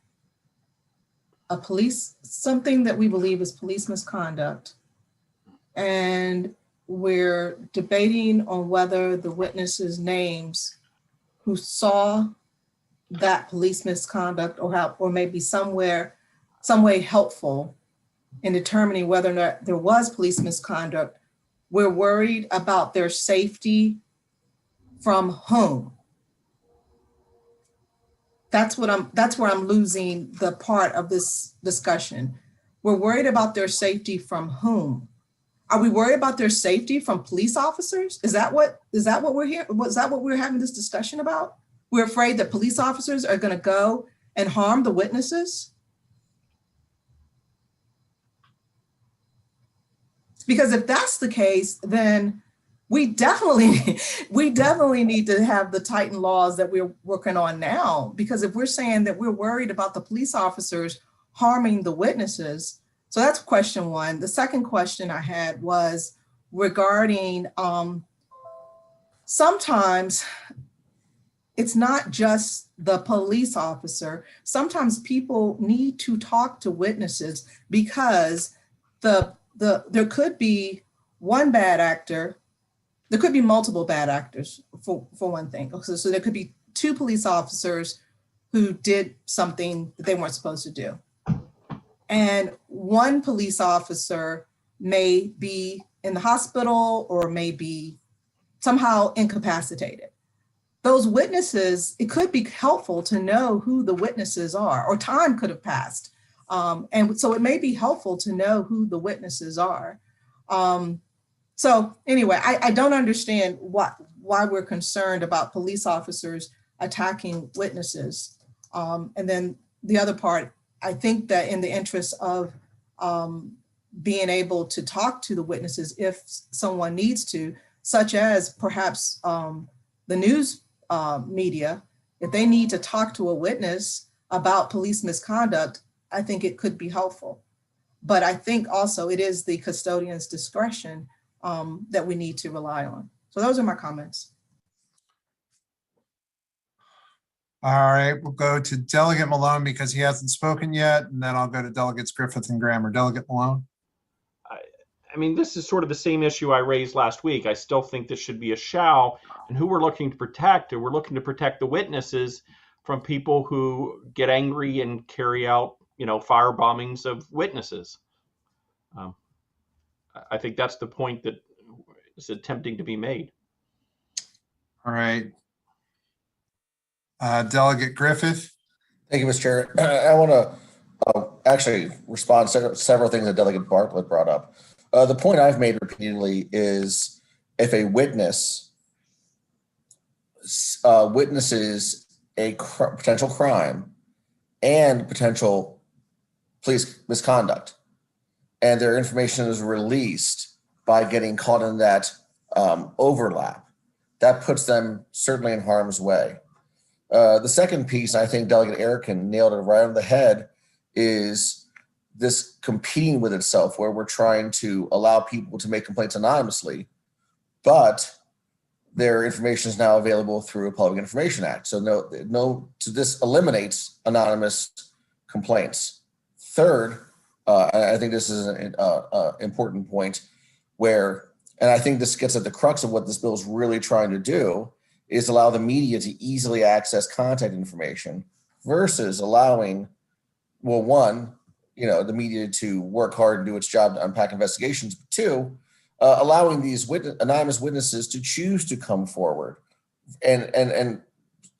something that we believe is police misconduct. And we're debating on whether the witnesses' names who saw that police misconduct or maybe some way helpful in determining whether or not there was police misconduct. We're worried about their safety from whom? That's where I'm losing the part of this discussion. We're worried about their safety from whom? Are we worried about their safety from police officers? Is that what we're here? Was that what we're having this discussion about? We're afraid that police officers are going to go and harm the witnesses? Because if that's the case, then we definitely need to have the tightened laws that we're working on now. Because if we're saying that we're worried about the police officers harming the witnesses. So that's question one. The second question I had was regarding sometimes it's not just the police officer. Sometimes people need to talk to witnesses because there could be one bad actor. There could be multiple bad actors for one thing. So there could be two police officers who did something that they weren't supposed to do. And one police officer may be in the hospital or may be somehow incapacitated. Those witnesses, it could be helpful to know who the witnesses are, or time could have passed. And so it may be helpful to know who the witnesses are. So anyway, I don't understand why we're concerned about police officers attacking witnesses. And then the other part, I think that in the interest of being able to talk to the witnesses if someone needs to, such as perhaps the news media, if they need to talk to a witness about police misconduct, I think it could be helpful. But I think also it is the custodian's discretion that we need to rely on. So those are my comments. All right, we'll go to Delegate Malone because he hasn't spoken yet, and then I'll go to Delegates Griffith and Grammer. Delegate Malone. I mean, this is sort of the same issue I raised last week. I still think this should be a shall, and who we're looking to protect, and we're looking to protect the witnesses from people who get angry and carry out, fire bombings of witnesses. I think that's the point that is attempting to be made. All right. Delegate Griffith. Thank you, Mr. Chair. I want to actually respond to several things that Delegate Bartlett brought up. The point I've made repeatedly is if a witness witnesses a potential crime and potential police misconduct, and their information is released by getting caught in that overlap, that puts them certainly in harm's way. The second piece, I think Delegate Erickson nailed it right on the head, is this competing with itself, where we're trying to allow people to make complaints anonymously, but their information is now available through a Public Information Act. So so this eliminates anonymous complaints. Third, I think this is an important point where, and I think this gets at the crux of what this bill is really trying to do, is allow the media to easily access contact information versus allowing, well, one, the media to work hard and do its job to unpack investigations, but two, allowing these anonymous witnesses to choose to come forward. And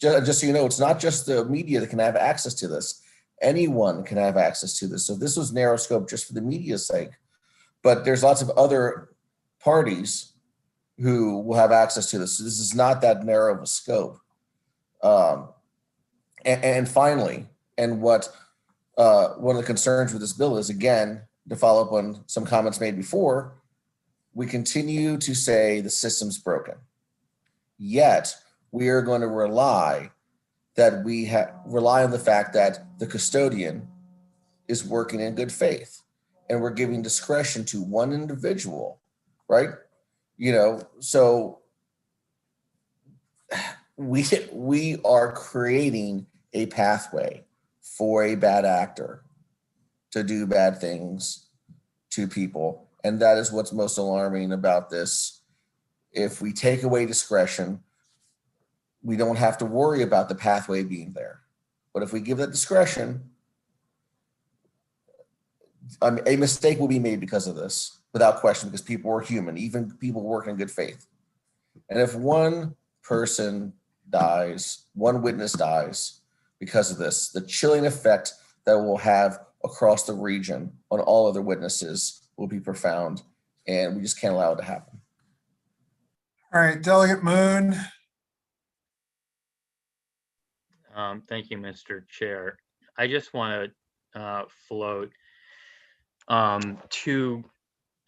just so you know, it's not just the media that can have access to this. Anyone can have access to this. So this was narrow scope just for the media's sake, but there's lots of other parties who will have access to this. So this is not that narrow of a scope. And finally, and what one of the concerns with this bill is, again, to follow up on some comments made before, we continue to say the system's broken. Yet we are going to rely on the fact that the custodian is working in good faith, and we're giving discretion to one individual, right? So we are creating a pathway for a bad actor to do bad things to people. And that is what's most alarming about this. If we take away discretion, we don't have to worry about the pathway being there. But if we give that discretion, a mistake will be made because of this, without question, because people are human, even people working in good faith. And if one person dies, one witness dies because of this, the chilling effect that will have across the region on all other witnesses will be profound, and we just can't allow it to happen. All right, Delegate Moon. Thank you, Mr. Chair. I just want to float two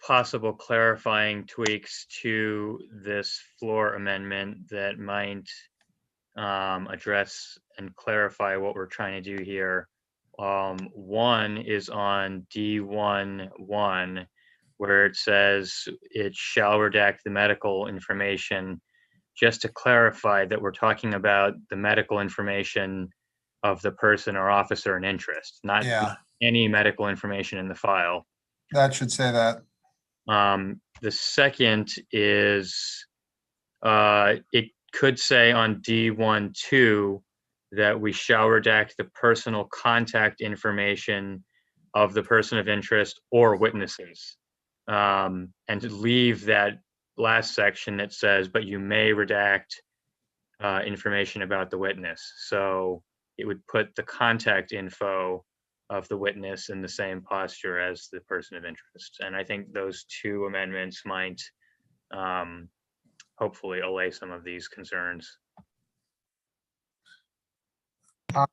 possible clarifying tweaks to this floor amendment that might address and clarify what we're trying to do here, One is on D11, where it says it shall redact the medical information. Just to clarify that we're talking about the medical information of the person or officer in interest, not Yeah, any medical information in the file. that should say that. The second is, it could say on D12 that we shall redact the personal contact information of the person of interest or witnesses. And to leave that last section that says, but you may redact information about the witness. So it would put the contact info of the witness in the same posture as the person of interest. And I think those two amendments might hopefully allay some of these concerns.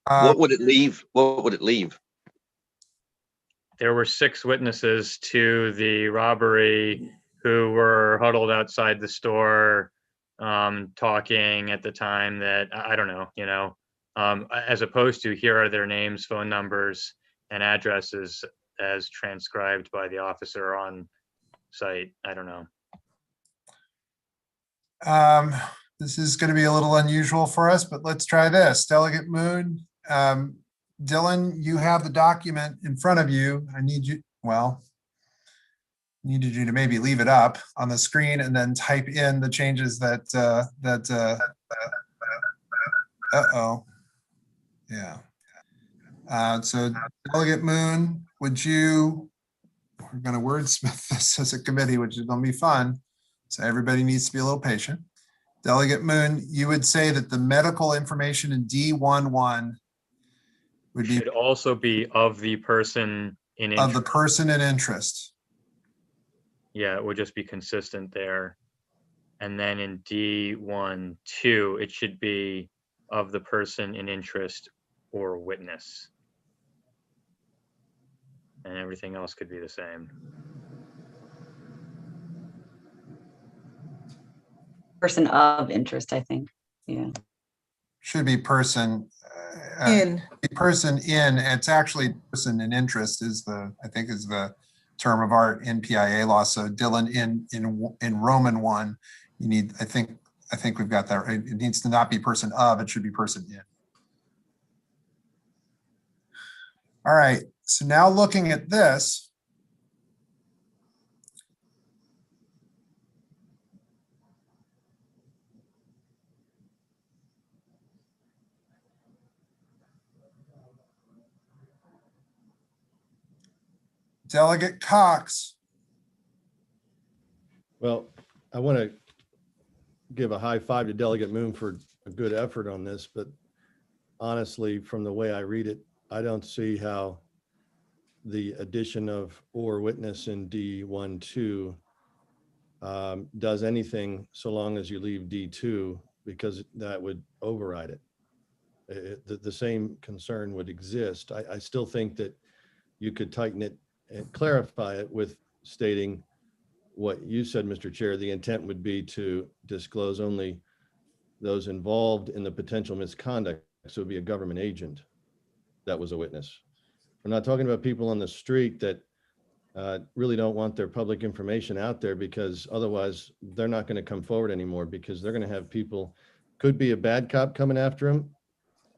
What would it leave? What would it leave? There were 6 witnesses to the robbery who were huddled outside the store talking at the time that, I don't know, you know, as opposed to here are their names, phone numbers, and addresses as transcribed by the officer on site. I don't know. This is going to be a little unusual for us, but let's try this. Delegate Moon, Dylan, you have the document in front of you. I need you, well, needed you to maybe leave it up on the screen and then type in the changes that, uh-oh. Yeah. So Delegate Moon, would you, we're going to wordsmith this as a committee, which is going to be fun. So everybody needs to be a little patient. Delegate Moon, you would say that the medical information in D11 would be Should also be of the person in of interest. the person in interest. Yeah, it would just be consistent there. And then in D12, it should be of the person in interest or witness. And everything else could be the same. Person of interest, I think. Yeah. Should be person. In. Person in, it's actually person in interest is the, I think is the term of art in PIA law. So Dylan, in Roman 1, you need, I think we've got that right. It needs to not be person of, it should be person in. All right, so now looking at this. Delegate Cox. Well, I want to give a high five to Delegate Moon for a good effort on this, but honestly, from the way I read it, I don't see how the addition of or witness in D12 does anything so long as you leave D2, because that would override it. The same concern would exist. I still think that you could tighten it and clarify it with stating what you said, Mr. Chair. The intent would be to disclose only those involved in the potential misconduct. So it would be a government agent that was a witness. We're not talking about people on the street that really don't want their public information out there, because otherwise they're not going to come forward anymore, because they're going to have people, could be a bad cop coming after them,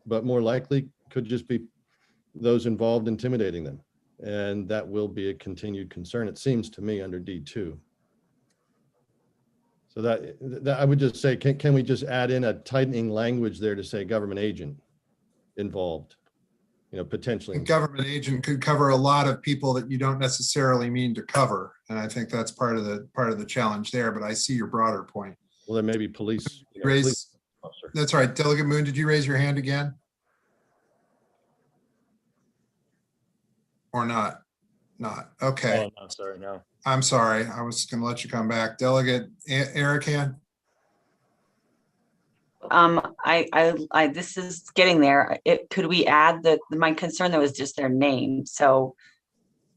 but more likely could just be those involved intimidating them. And that will be a continued concern, it seems to me, under D2. So that I would just say, can we just add in a tightening language there to say government agent involved, you know, potentially. A government agent could cover a lot of people that you don't necessarily mean to cover. And I think that's part of the challenge there, but I see your broader point. Well, then maybe police. Police officer. That's right. Delegate Moon, did you raise your hand again? Or not? Not. Okay. Oh, no, sorry, no. I'm sorry. I was going to let you come back. Delegate Arakan. This is getting there. Could we add my concern though is just their name. So,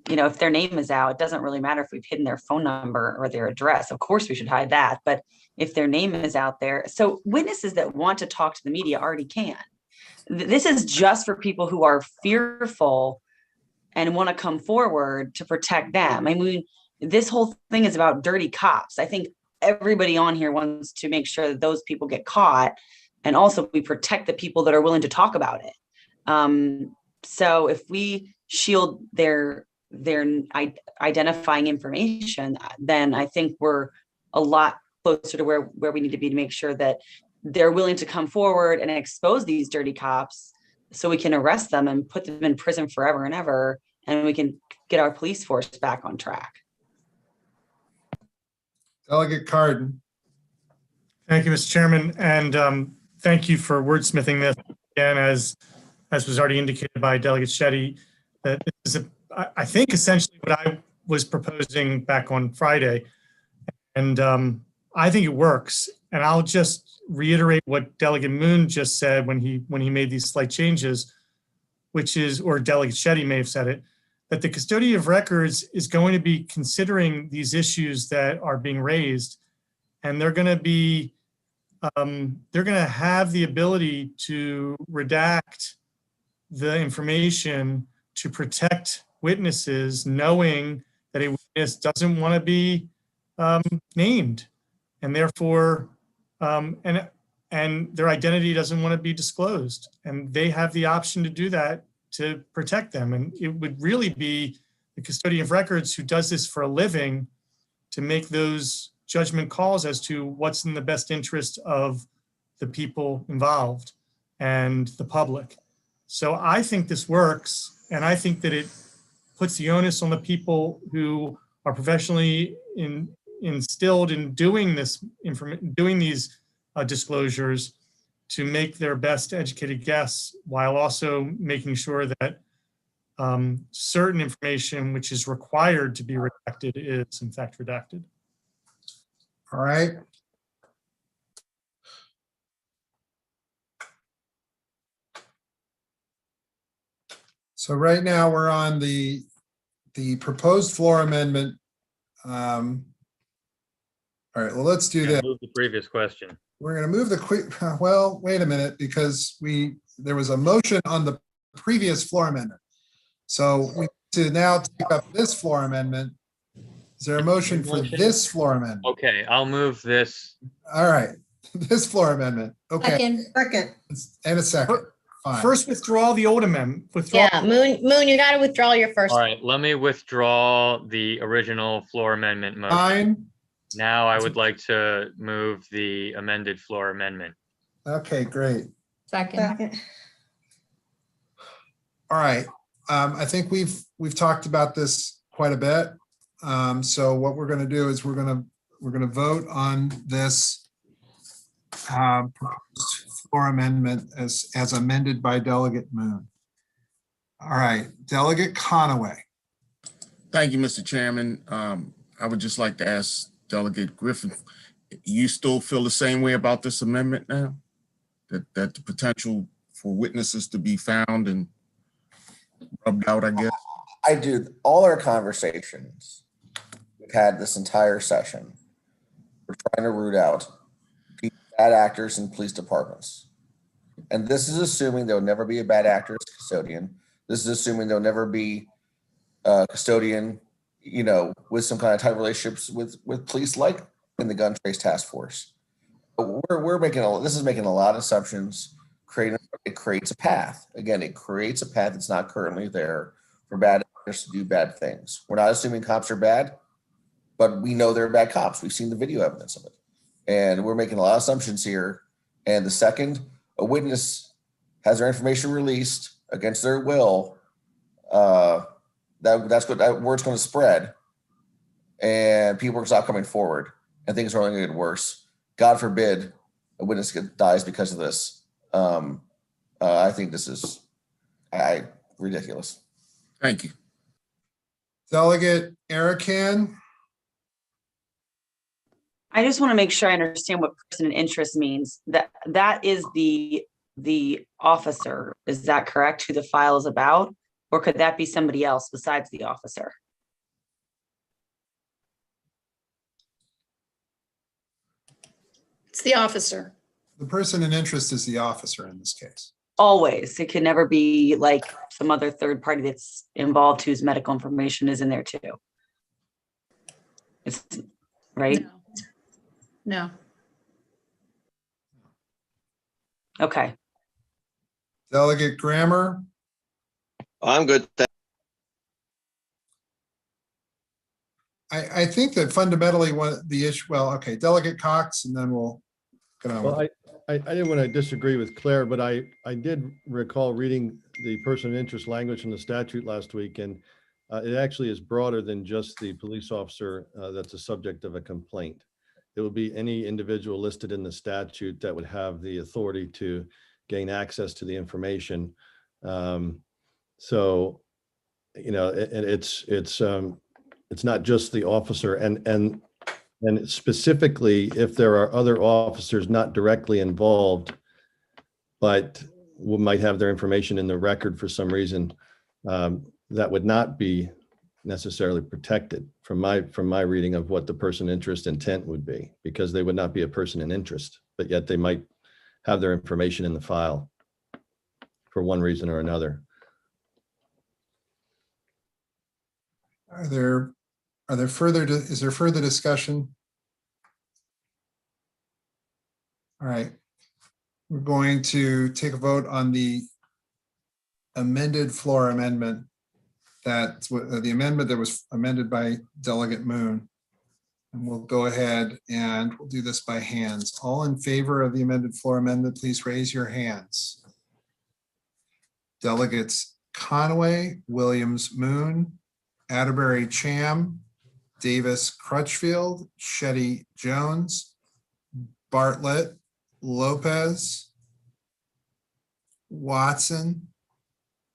you know, if their name is out, it doesn't really matter if we've hidden their phone number or their address. Of course we should hide that. But if their name is out there, so witnesses that want to talk to the media already can. This is just for people who are fearful and want to come forward to protect them. I mean, this whole thing is about dirty cops. I think everybody on here wants to make sure that those people get caught, and also we protect the people that are willing to talk about it. So if we shield their identifying information, then I think we're a lot closer to where we need to be to make sure that they're willing to come forward and expose these dirty cops so we can arrest them and put them in prison forever and ever, and we can get our police force back on track. Delegate Carden. Thank you, Mr. Chairman, and thank you for wordsmithing this again, as was already indicated by Delegate Shetty, that this is, I think, essentially what I was proposing back on Friday, and I think it works. And I'll just reiterate what Delegate Moon just said when he made these slight changes, which is, or Delegate Shetty may have said it, that the custodian of records is going to be considering these issues that are being raised, and they're going to have the ability to redact the information to protect witnesses, knowing that a witness doesn't want to be named, and therefore, and their identity doesn't want to be disclosed, and they have the option to do that to protect them. And it would really be the custodian of records who does this for a living to make those judgment calls as to what's in the best interest of the people involved and the public. So I think this works, and I think that it puts the onus on the people who are professionally instilled in doing these disclosures to make their best educated guess, while also making sure that certain information which is required to be redacted is in fact redacted. All right. So right now we're on the proposed floor amendment. All right, well, let's do this. Move the previous question. We're going to move the quick, well, wait a minute, because there was a motion on the previous floor amendment. So we need to now take up this floor amendment. Is there a motion for this floor amendment? Okay, I'll move this. All right, this floor amendment. Okay. Second. And a second. Fine. First, withdraw the old amendment. Withdraw. Yeah, Moon, you got to withdraw your first. All right, let me withdraw the original floor amendment motion. Fine. Now I would like to move the amended floor amendment. Okay, great. Second. All right. I think we've talked about this quite a bit. So what we're going to do is we're going to vote on this proposed floor amendment as amended by Delegate Moon. All right, Delegate Conaway. Thank you, Mr. Chairman. I would just like to ask Delegate Griffin, you still feel the same way about this amendment now? That the potential for witnesses to be found and rubbed out, I guess? I do. All our conversations we've had this entire session, we're trying to root out bad actors in police departments. And this is assuming there'll never be a bad actor as custodian. This is assuming there'll never be a custodian, with some kind of tight relationships with police, like in the gun trace task force. But this is making a lot of assumptions. It creates a path. Again, it creates a path that's not currently there for bad actors to do bad things. We're not assuming cops are bad, but we know they're bad cops. We've seen the video evidence of it. And we're making a lot of assumptions here. And the second a witness has their information released against their will, that word's going to spread, and people will stop coming forward, and things are only going to get worse. God forbid a witness dies because of this. I think this is ridiculous. Thank you. Delegate Arakan. I just want to make sure I understand what person in interest means. That is the officer. Is that correct? Who the file is about? Or could that be somebody else besides the officer? It's the officer. The person in interest is the officer in this case. always. It can never be like some other third party that's involved whose medical information is in there too. It's right. No. Okay. Delegate Grammer, I'm good. I think that fundamentally the issue, well, okay, Delegate Cox, and then we'll get on with Well, it. I didn't want to disagree with Claire, but I did recall reading the person of interest language in the statute last week, and it actually is broader than just the police officer that's a subject of a complaint. It would be any individual listed in the statute that would have the authority to gain access to the information. So, you know, it's not just the officer, and specifically if there are other officers not directly involved, but might have their information in the record for some reason, that would not be necessarily protected from my reading of what the person interest intent would be, because they would not be a person in interest, but yet they might have their information in the file for one reason or another. Is there further discussion? All right, we're going to take a vote on the amended floor amendment, that the amendment that was amended by Delegate Moon. And we'll go ahead and we'll do this by hands. All in favor of the amended floor amendment, please raise your hands. Delegates Conway, Williams, Moon, Atterbury, Cham, Davis, Crutchfield, Shetty, Jones, Bartlett, Lopez, Watson,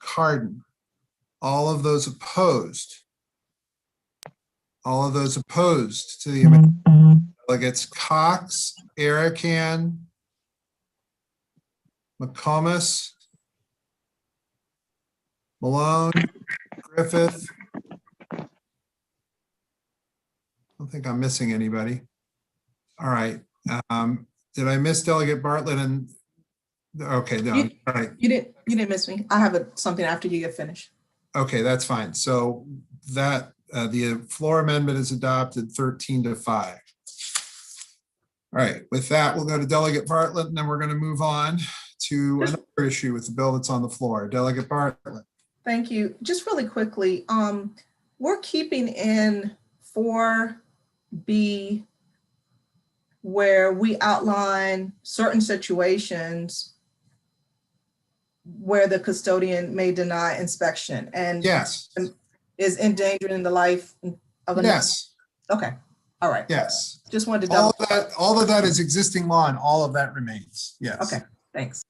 Cardin. All of those opposed. All of those opposed to the amendment. Delegates Cox, Arakan, McComas, Malone, Griffith. I don't think I'm missing anybody. All right. Did I miss Delegate Bartlett? And okay, no. All right. You didn't miss me. I have something after you get finished. Okay, that's fine. So that the floor amendment is adopted 13-5. All right, with that, we'll go to Delegate Bartlett, and then we're going to move on to another issue with the bill that's on the floor. Delegate Bartlett. Thank you. Just really quickly, we're keeping in 4B where we outline certain situations where the custodian may deny inspection and yes, is endangering the life of another. Yes. Okay. All right. Yes. Just wanted to double. All of that is existing law, and all of that remains. Yes. Okay. Thanks.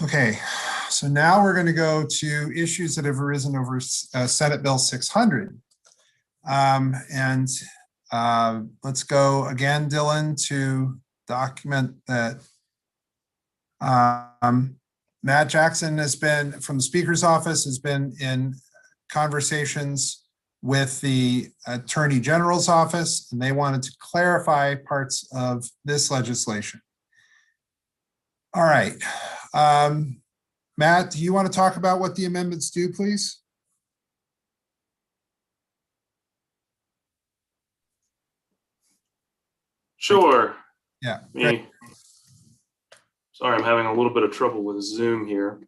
Okay. So now we're going to go to issues that have arisen over Senate Bill 600. Let's go again, Dylan, to document that Matt Jackson has been, from the Speaker's office, has been in conversations with the Attorney General's office, and they wanted to clarify parts of this legislation. All right. Matt, do you want to talk about what the amendments do, please? Sure. Yeah. Sorry, I'm having a little bit of trouble with Zoom here.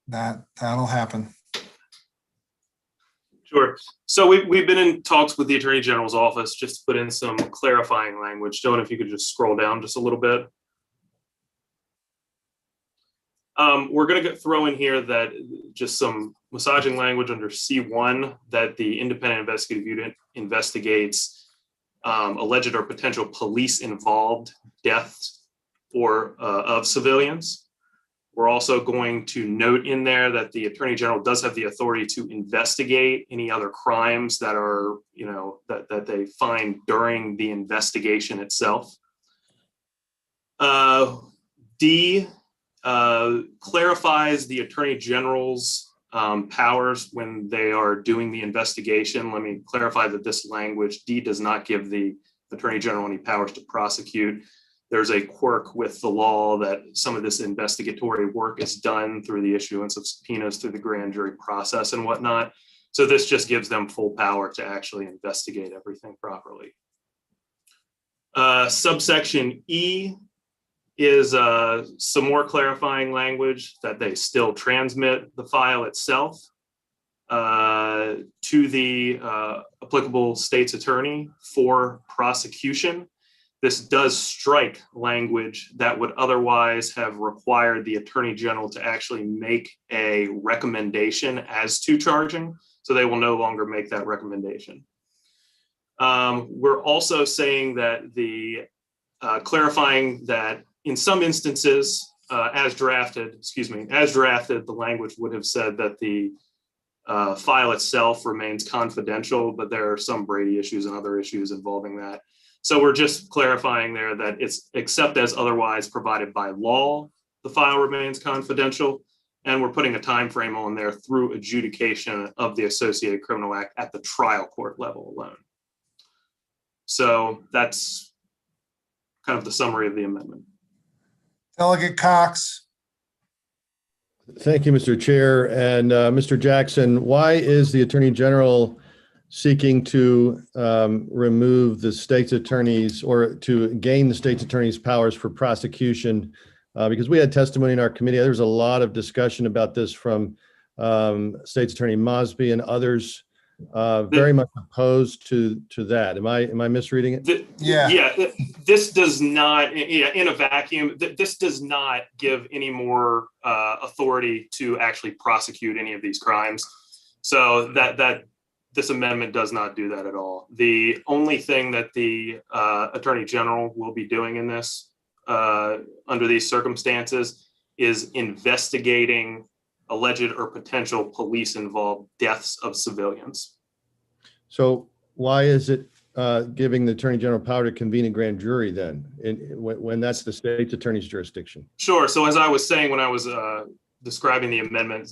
That'll happen. Sure. So we've been in talks with the Attorney General's office just to put in some clarifying language. Dylan, if you could just scroll down just a little bit. We're going to throw in here that just some massaging language under C1 that the independent investigative unit investigates alleged or potential police involved deaths or of civilians. We're also going to note in there that the Attorney General does have the authority to investigate any other crimes that are, that they find during the investigation itself. D clarifies the Attorney General's powers when they are doing the investigation. Let me clarify that this language, D, does not give the Attorney General any powers to prosecute. there's a quirk with the law that some of this investigatory work is done through the issuance of subpoenas through the grand jury process and whatnot. So this just gives them full power to actually investigate everything properly. Subsection E is some more clarifying language that they still transmit the file itself to the applicable state's attorney for prosecution. This does strike language that would otherwise have required the attorney general to actually make a recommendation as to charging. So they will no longer make that recommendation. We're also saying that the clarifying that in some instances, as drafted, the language would have said that the file itself remains confidential, but there are some Brady issues and other issues involving that. So we're just clarifying there that it's except as otherwise provided by law, the file remains confidential. And we're putting a time frame on there through adjudication of the Associated Criminal Act at the trial court level alone. So that's kind of the summary of the amendment. Delegate Cox. Thank you, Mr. Chair. And Mr. Jackson, why is the Attorney General seeking to remove the state's attorneys or to gain the state's attorney's powers for prosecution? Because we had testimony in our committee. There was a lot of discussion about this from State's Attorney Mosby and others very much opposed to that. Am I misreading it? Yeah, this does not, in a vacuum, this does not give any more authority to actually prosecute any of these crimes. So that this amendment does not do that at all. The only thing that the Attorney General will be doing in this under these circumstances is investigating alleged or potential police involved deaths of civilians. So why is it giving the Attorney General power to convene a grand jury then, when that's the state's attorney's jurisdiction? Sure. So as I was saying when I was describing the amendment,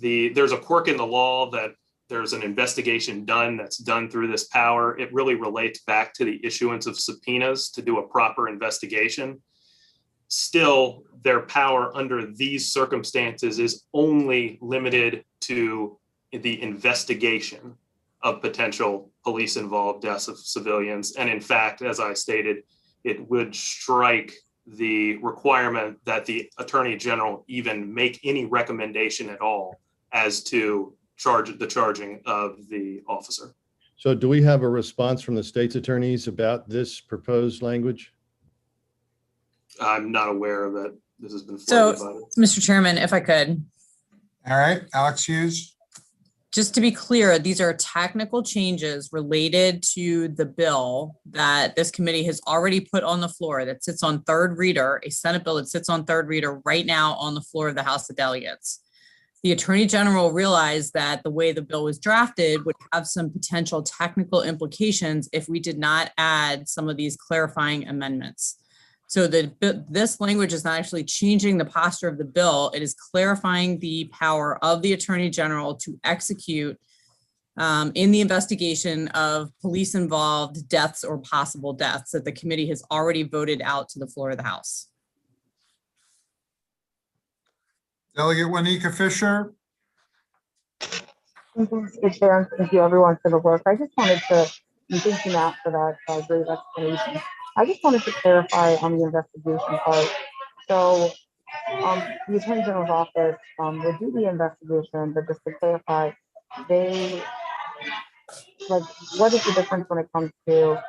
there's a quirk in the law that there's an investigation done that's done through this power. It really relates back to the issuance of subpoenas to do a proper investigation. Still, their power under these circumstances is only limited to the investigation of potential police involved deaths of civilians. And in fact, as I stated, it would strike the requirement that the Attorney General even make any recommendation at all as to the charging of the officer. So do we have a response from the state's attorneys about this proposed language? I'm not aware of it. This has been So, floated about it. Mr. Chairman, if I could. All right, Alex Hughes. Just to be clear, these are technical changes related to the bill that this committee has already put on the floor that sits on third reader, a Senate bill that sits on third reader right now on the floor of the House of Delegates. The Attorney General realized that the way the bill was drafted would have some potential technical implications if we did not add some of these clarifying amendments. So this language is not actually changing the posture of the bill. It is clarifying the power of the Attorney General to execute in the investigation of police-involved deaths or possible deaths that the committee has already voted out to the floor of the House. Delegate Juanita Fisher. Thank you, Mr. Chair, and thank you everyone for the work. I just wanted to, and thank you, Matt, for that great explanation. I just wanted to clarify on the investigation part. So the Attorney General's office would do the investigation, but just to clarify, what is the difference when it comes to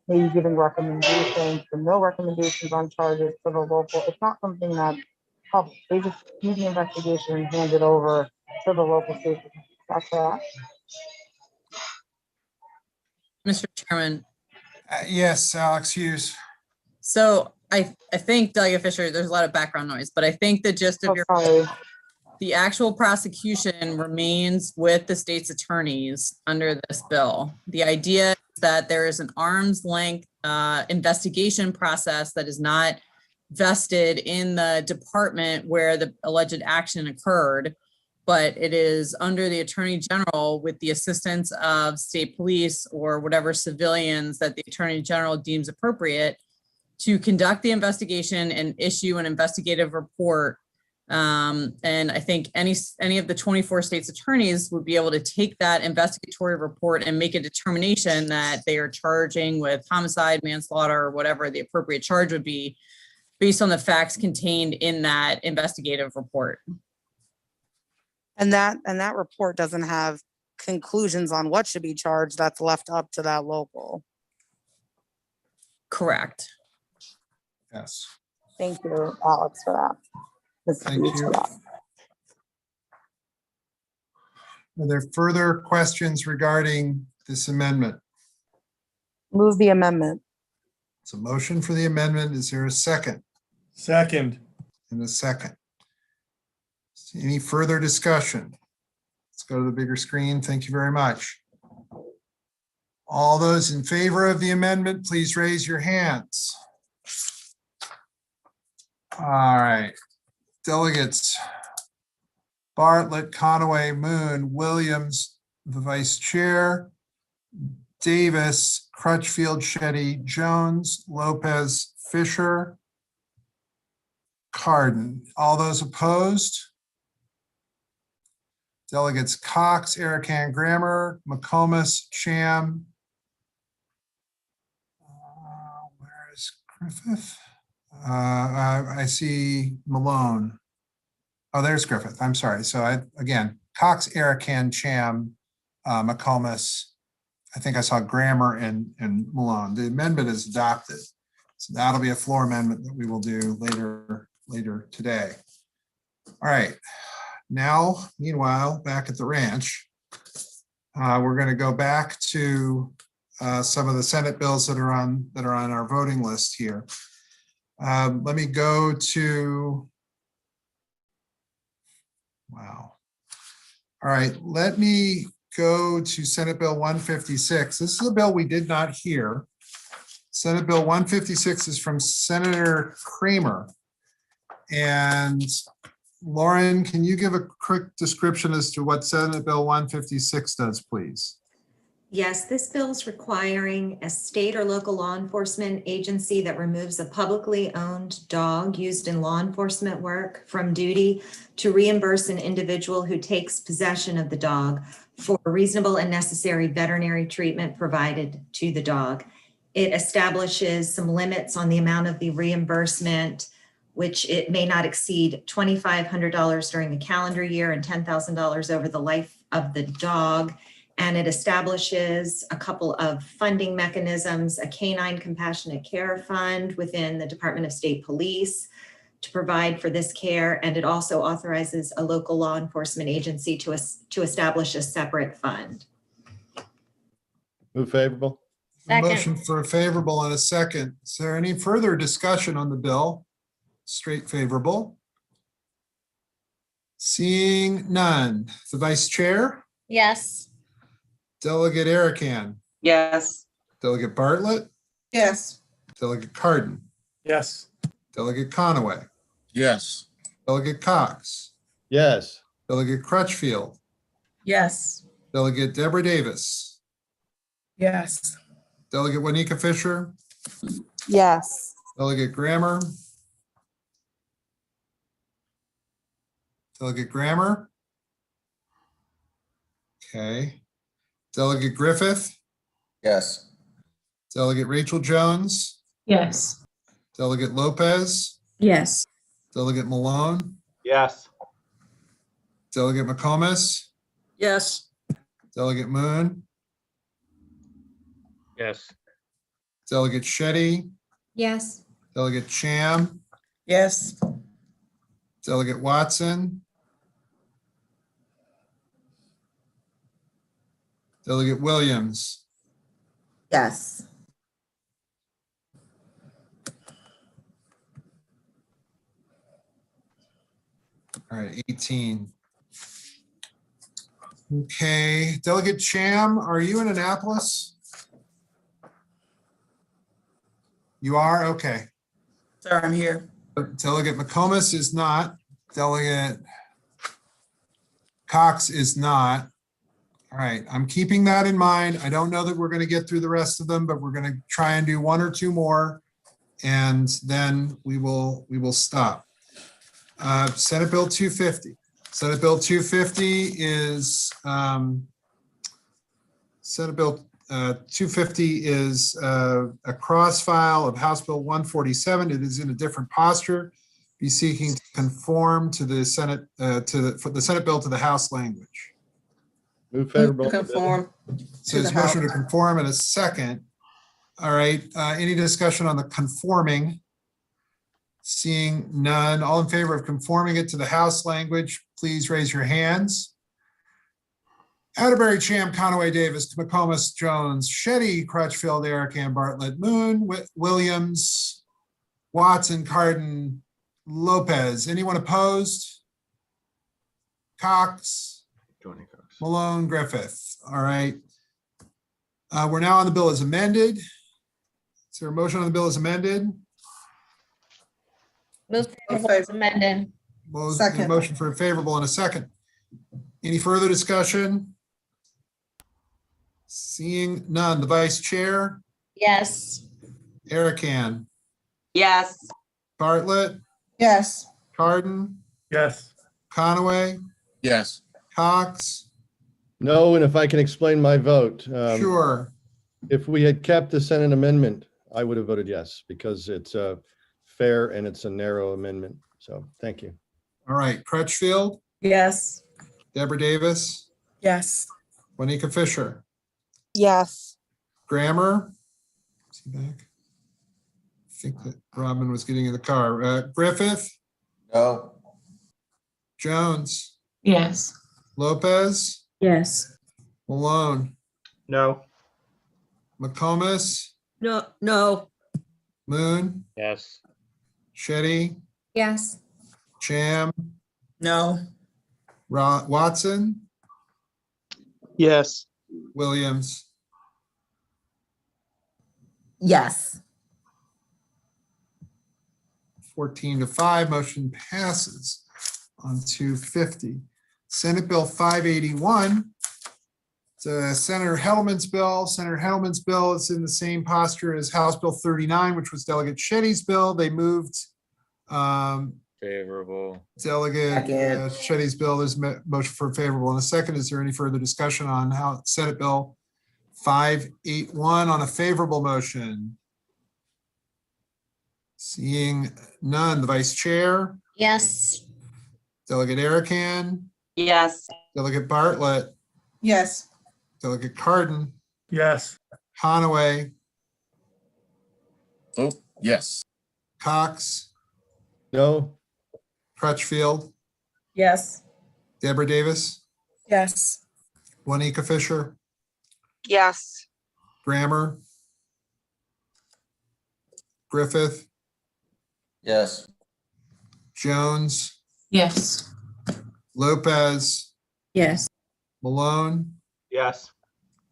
maybe giving recommendations or no recommendations on charges to the local? It's not something that they just do the investigation and hand it over to the local state. That's correct. Mr. Chairman. Yes, Alex Hughes. So I think, Delegate Fisher, there's a lot of background noise, but I think the gist of the actual prosecution remains with the state's attorneys under this bill. The idea is that there is an arm's length investigation process that is not vested in the department where the alleged action occurred, but it is under the Attorney General with the assistance of state police or whatever civilians that the Attorney General deems appropriate to conduct the investigation and issue an investigative report. And I think any of the 24 states attorneys would be able to take that investigatory report and make a determination that they are charging with homicide, manslaughter, or whatever the appropriate charge would be based on the facts contained in that investigative report. And that report doesn't have conclusions on what should be charged. That's left up to that local. Correct. Yes. Thank you, Alex, for that. Thank you. Are there further questions regarding this amendment? Move the amendment. It's a motion for the amendment. Is there a second? Second. And a second. Any further discussion? Let's go to the bigger screen. Thank you very much. All those in favor of the amendment, please raise your hands. All right. Delegates Bartlett, Conaway, Moon, Williams, the vice chair, Davis, Crutchfield, Shetty, Jones, Lopez, Fisher, Carden. All those opposed? Delegates Cox, Arakan, Grammer, McComas, Cham. Where is Griffith? I see Malone. Oh, there's Griffith. I'm sorry. So again, Cox, Arakan, Cham, McComas. I think I saw Grammer and Malone. The amendment is adopted. So that'll be a floor amendment that we will do later today. All right. Now, meanwhile, back at the ranch, we're going to go back to some of the Senate bills that are on our voting list here. Let me go to, wow. All right, let me go to Senate Bill 156. This is a bill we did not hear. Senate Bill 156 is from Senator Kramer. And Lauren, can you give a quick description as to what Senate Bill 156 does, please? Yes, this bill is requiring a state or local law enforcement agency that removes a publicly owned dog used in law enforcement work from duty to reimburse an individual who takes possession of the dog for reasonable and necessary veterinary treatment provided to the dog. It establishes some limits on the amount of the reimbursement, which it may not exceed $2,500 during the calendar year and $10,000 over the life of the dog. And it establishes a couple of funding mechanisms, a canine compassionate care fund within the Department of State Police to provide for this care. And it also authorizes a local law enforcement agency to establish a separate fund. Move favorable. Second. Motion for favorable and a second. Is there any further discussion on the bill? Straight favorable. Seeing none. The vice chair? Yes. Delegate Arakan. Yes. Delegate Bartlett. Yes. Delegate Carden. Yes. Delegate Conaway. Yes. Delegate Cox. Yes. Delegate Crutchfield. Yes. Delegate Deborah Davis. Yes. Delegate Juanita Fisher. Yes. Delegate Grammer. Delegate Grammer. Okay. Delegate Griffith. Yes. Delegate Rachel Jones. Yes. Delegate Lopez. Yes. Delegate Malone. Yes. Delegate McComas. Yes. Delegate Moon. Yes. Delegate Shetty. Yes. Delegate Cham. Yes. Delegate Watson. Delegate Williams. Yes. All right, 18. Okay, Delegate Cham, are you in Annapolis? You are? Okay. Sir, I'm here. Delegate McComas is not. Delegate Cox is not. All right, I'm keeping that in mind. I don't know that we're going to get through the rest of them, but we're going to try and do one or two more. and then we will stop. Senate Bill 250. Senate Bill 250 is Senate Bill 250 is a cross file of House Bill 147. It is in a different posture. Be seeking to conform to the Senate for the Senate bill to the House language. Move favorable. Conform. So there's a motion to conform and a second. All right, any discussion on the conforming? Seeing none, all in favor of conforming it to the House language, please raise your hands. Atterbury, Cham, Conaway, Davis, McComas, Jones, Shetty, Crutchfield, Eric, and Bartlett, Moon, Williams, Watson, Cardin, Lopez. Anyone opposed? Cox, Malone, Griffith. All right. We're now on the bill as amended. Is there a motion on the bill as amended? Move favorable as amended. Second. Motion for favorable in a second. Any further discussion? Seeing none, the vice chair, Yes. Erican, Yes. Bartlett, Yes. Cardin, Yes. Conaway, Yes. Cox. No, and if I can explain my vote. Sure. If we had kept the Senate amendment, I would have voted yes, because it's fair and it's a narrow amendment. So thank you. All right, Crutchfield, Yes. Deborah Davis, Yes. Juanita Fisher, Yes. Grammer. Is he back? I think that Robin was getting in the car. Griffith, No. Jones, Yes. Lopez, Yes. Malone, No. McComas, No. Moon, Yes. Shetty, Yes. Cham, No. Watson, Yes. Williams. Yes. 14-5, motion passes on 250. Senate Bill 581. It's Senator Hellman's bill. Senator Hellman's bill is in the same posture as House Bill 39, which was Delegate Shetty's bill. They moved Favorable. Delegate Second. Shetty's bill. There's motion for favorable in a second. Is there any further discussion on how Senate Bill 581 on a favorable motion? Seeing none, the vice chair, Yes. Delegate Erican, Yes. Delegate Bartlett, Yes. Delegate Cardin, Yes. Conaway, Oh, yes. Cox, No, Crutchfield, Yes. Deborah Davis, Yes. Juanita Fisher, Yes. Grammer, Griffith, Yes. Jones, Yes. Lopez, Yes. Malone, Yes.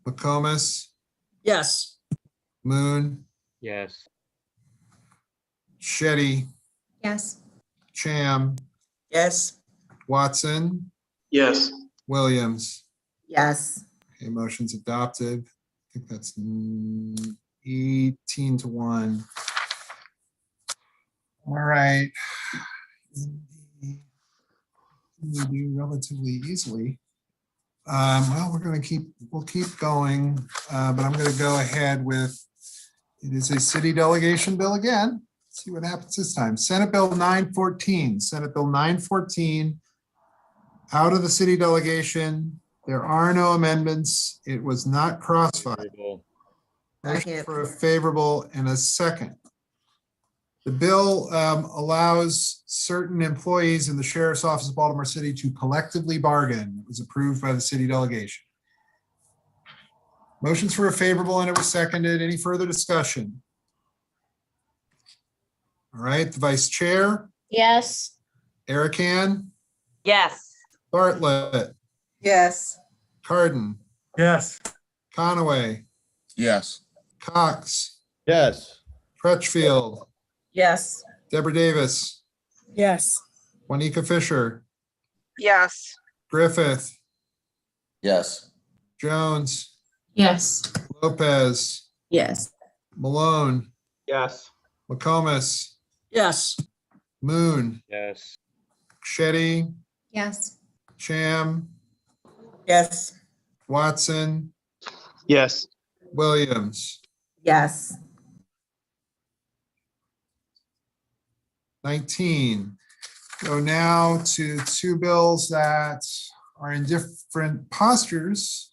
McComas, Yes. Moon, Yes. Shetty, Yes. Cham, Yes. Watson, Yes. Williams. Yes. Okay, motion's adopted. I think that's 18-1. All right. We do relatively easily. Well, we'll keep going, but I'm going to go ahead with, it is a city delegation bill again. Let's see what happens this time. Senate Bill 914, Senate Bill 914, out of the city delegation. There are no amendments. It was not crossfire. Favorable. Motion for a favorable and a second. The bill allows certain employees in the Sheriff's Office of Baltimore City to collectively bargain. It was approved by the city delegation. Motions for a favorable and it was seconded. Any further discussion? All right, the vice chair, Yes. Erican, Yes. Bartlett, Yes. Cardin, Yes. Conaway, Yes. Cox, yes, Crutchfield, Yes. Deborah Davis, Yes. Juanita Fisher, Yes. Griffith, Yes. Jones, Yes. Lopez, Yes. Malone, Yes. McComas, Yes. Moon, Yes. Shetty, Yes. Cham, Yes. Watson, Yes. Williams. Yes. 19. Go now to two bills that are in different postures.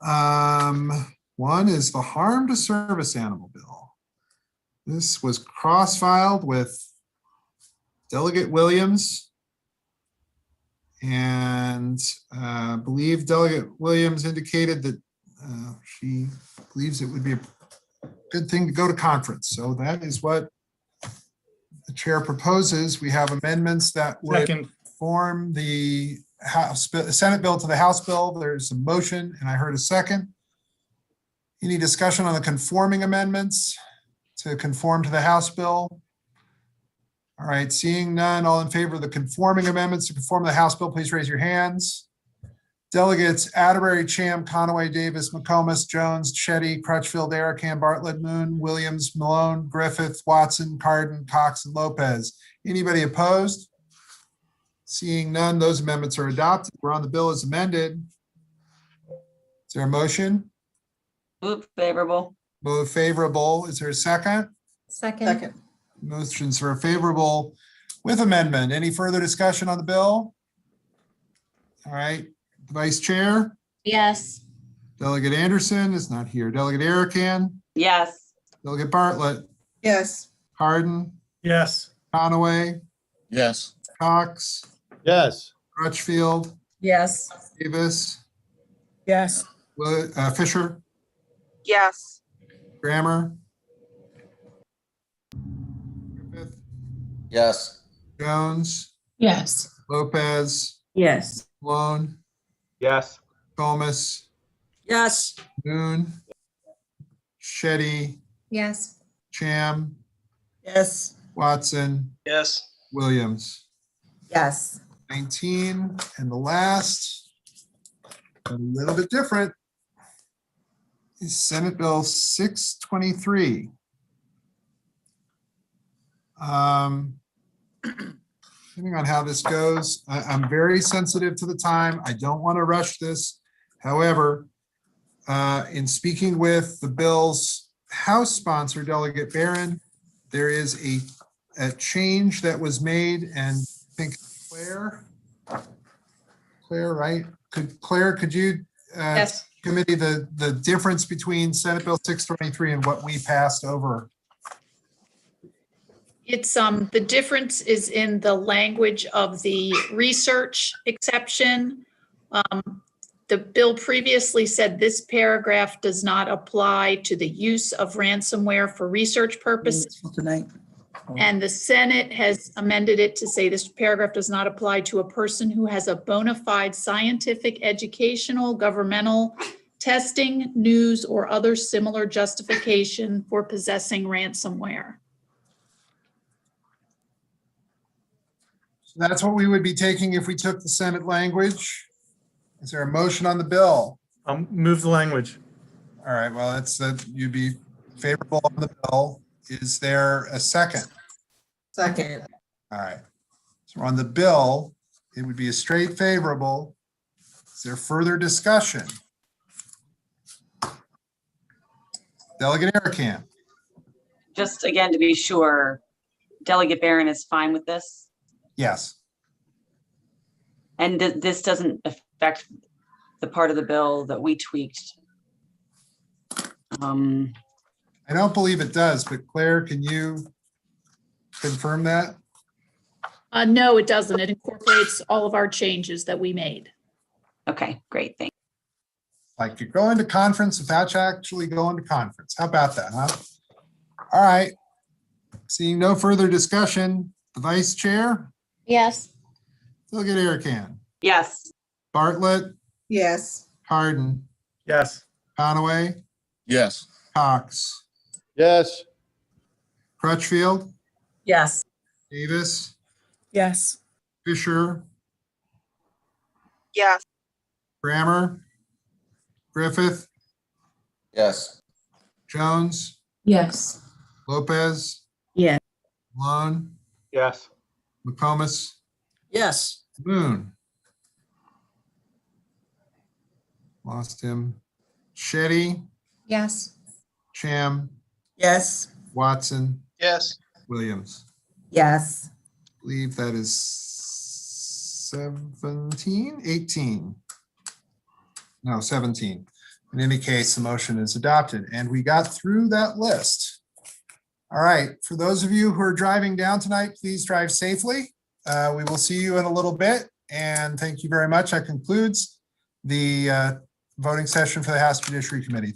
One is the harm to service animal bill. This was cross-filed with Delegate Williams. And I believe Delegate Williams indicated that she believes it would be a good thing to go to conference. So that is what the chair proposes. We have amendments that would Second. form the Senate bill to the House bill. There's a motion and I heard a second. Any discussion on the conforming amendments to conform to the House bill? All right, seeing none, all in favor of the conforming amendments to conform to the House bill, please raise your hands. Delegates Atterbury, Cham, Conaway, Davis, McComas, Jones, Shetty, Crutchfield, Arakan, Bartlett, Moon, Williams, Malone, Griffith, Watson, Cardin, Cox, and Lopez. Anybody opposed? Seeing none, those amendments are adopted. We're on the bill as amended. Is there a motion? Move favorable. Move favorable. Is there a second? Second. Motions are favorable with amendment. Any further discussion on the bill? All right, Vice Chair, Yes. Delegate Anderson is not here. Delegate Arakan, Yes. Delegate Bartlett, Yes. Hardin, Yes. Conaway, Yes. Cox, Yes. Crutchfield, Yes. Davis, Yes. Fisher, Yes. Grammer, Griffith, Yes. Jones, Yes. Lopez, Yes. Malone, Yes. Comas, Yes. Moon, Shetty, Yes. Cham, Yes. Watson, Yes. Williams. Yes. 19, and the last, a little bit different, is Senate Bill 623. Depending on how this goes, I'm very sensitive to the time. I don't want to rush this. However, in speaking with the bill's House sponsor, Delegate Barron, there is a change that was made, and I think Claire, right? Could you Yes. committee the difference between Senate Bill 623 and what we passed over? It's, the difference is in the language of the research exception. The bill previously said this paragraph does not apply to the use of ransomware for research purposes. Tonight. And the Senate has amended it to say this paragraph does not apply to a person who has a bona fide scientific, educational, governmental, testing, news, or other similar justification for possessing ransomware. So that's what we would be taking if we took the Senate language. Is there a motion on the bill? I'll move the language. All right, well, you'd be favorable on the bill. Is there a second? Second. All right. So on the bill, it would be a straight favorable. Is there further discussion? Delegate Arakan. Just again, to be sure, Delegate Barron is fine with this? Yes. And this doesn't affect the part of the bill that we tweaked? I don't believe it does, but Claire, can you confirm that? No, it doesn't. It incorporates all of our changes that we made. Okay, great, thanks. Like you're going to conference without actually going to conference. How about that, huh? All right. Seeing no further discussion, the Vice Chair, Yes. Delegate Arakan, Yes. Bartlett, Yes. Hardin, Yes. Conaway, Yes. Cox, Yes. Crutchfield, Yes. Davis, Yes. Fisher, Yes. Grammer, Griffith, Yes. Jones, Yes. Lopez, Malone, Yes. McComas, Yes. Moon. Lost him. Shetty, Yes. Cham, Yes. Watson, Yes. Williams. Yes. Believe that is 18. No, 17. In any case, the motion is adopted and we got through that list. All right, for those of you who are driving down tonight, please drive safely. We will see you in a little bit and thank you very much. That concludes the voting session for the House Judiciary Committee. Thank you.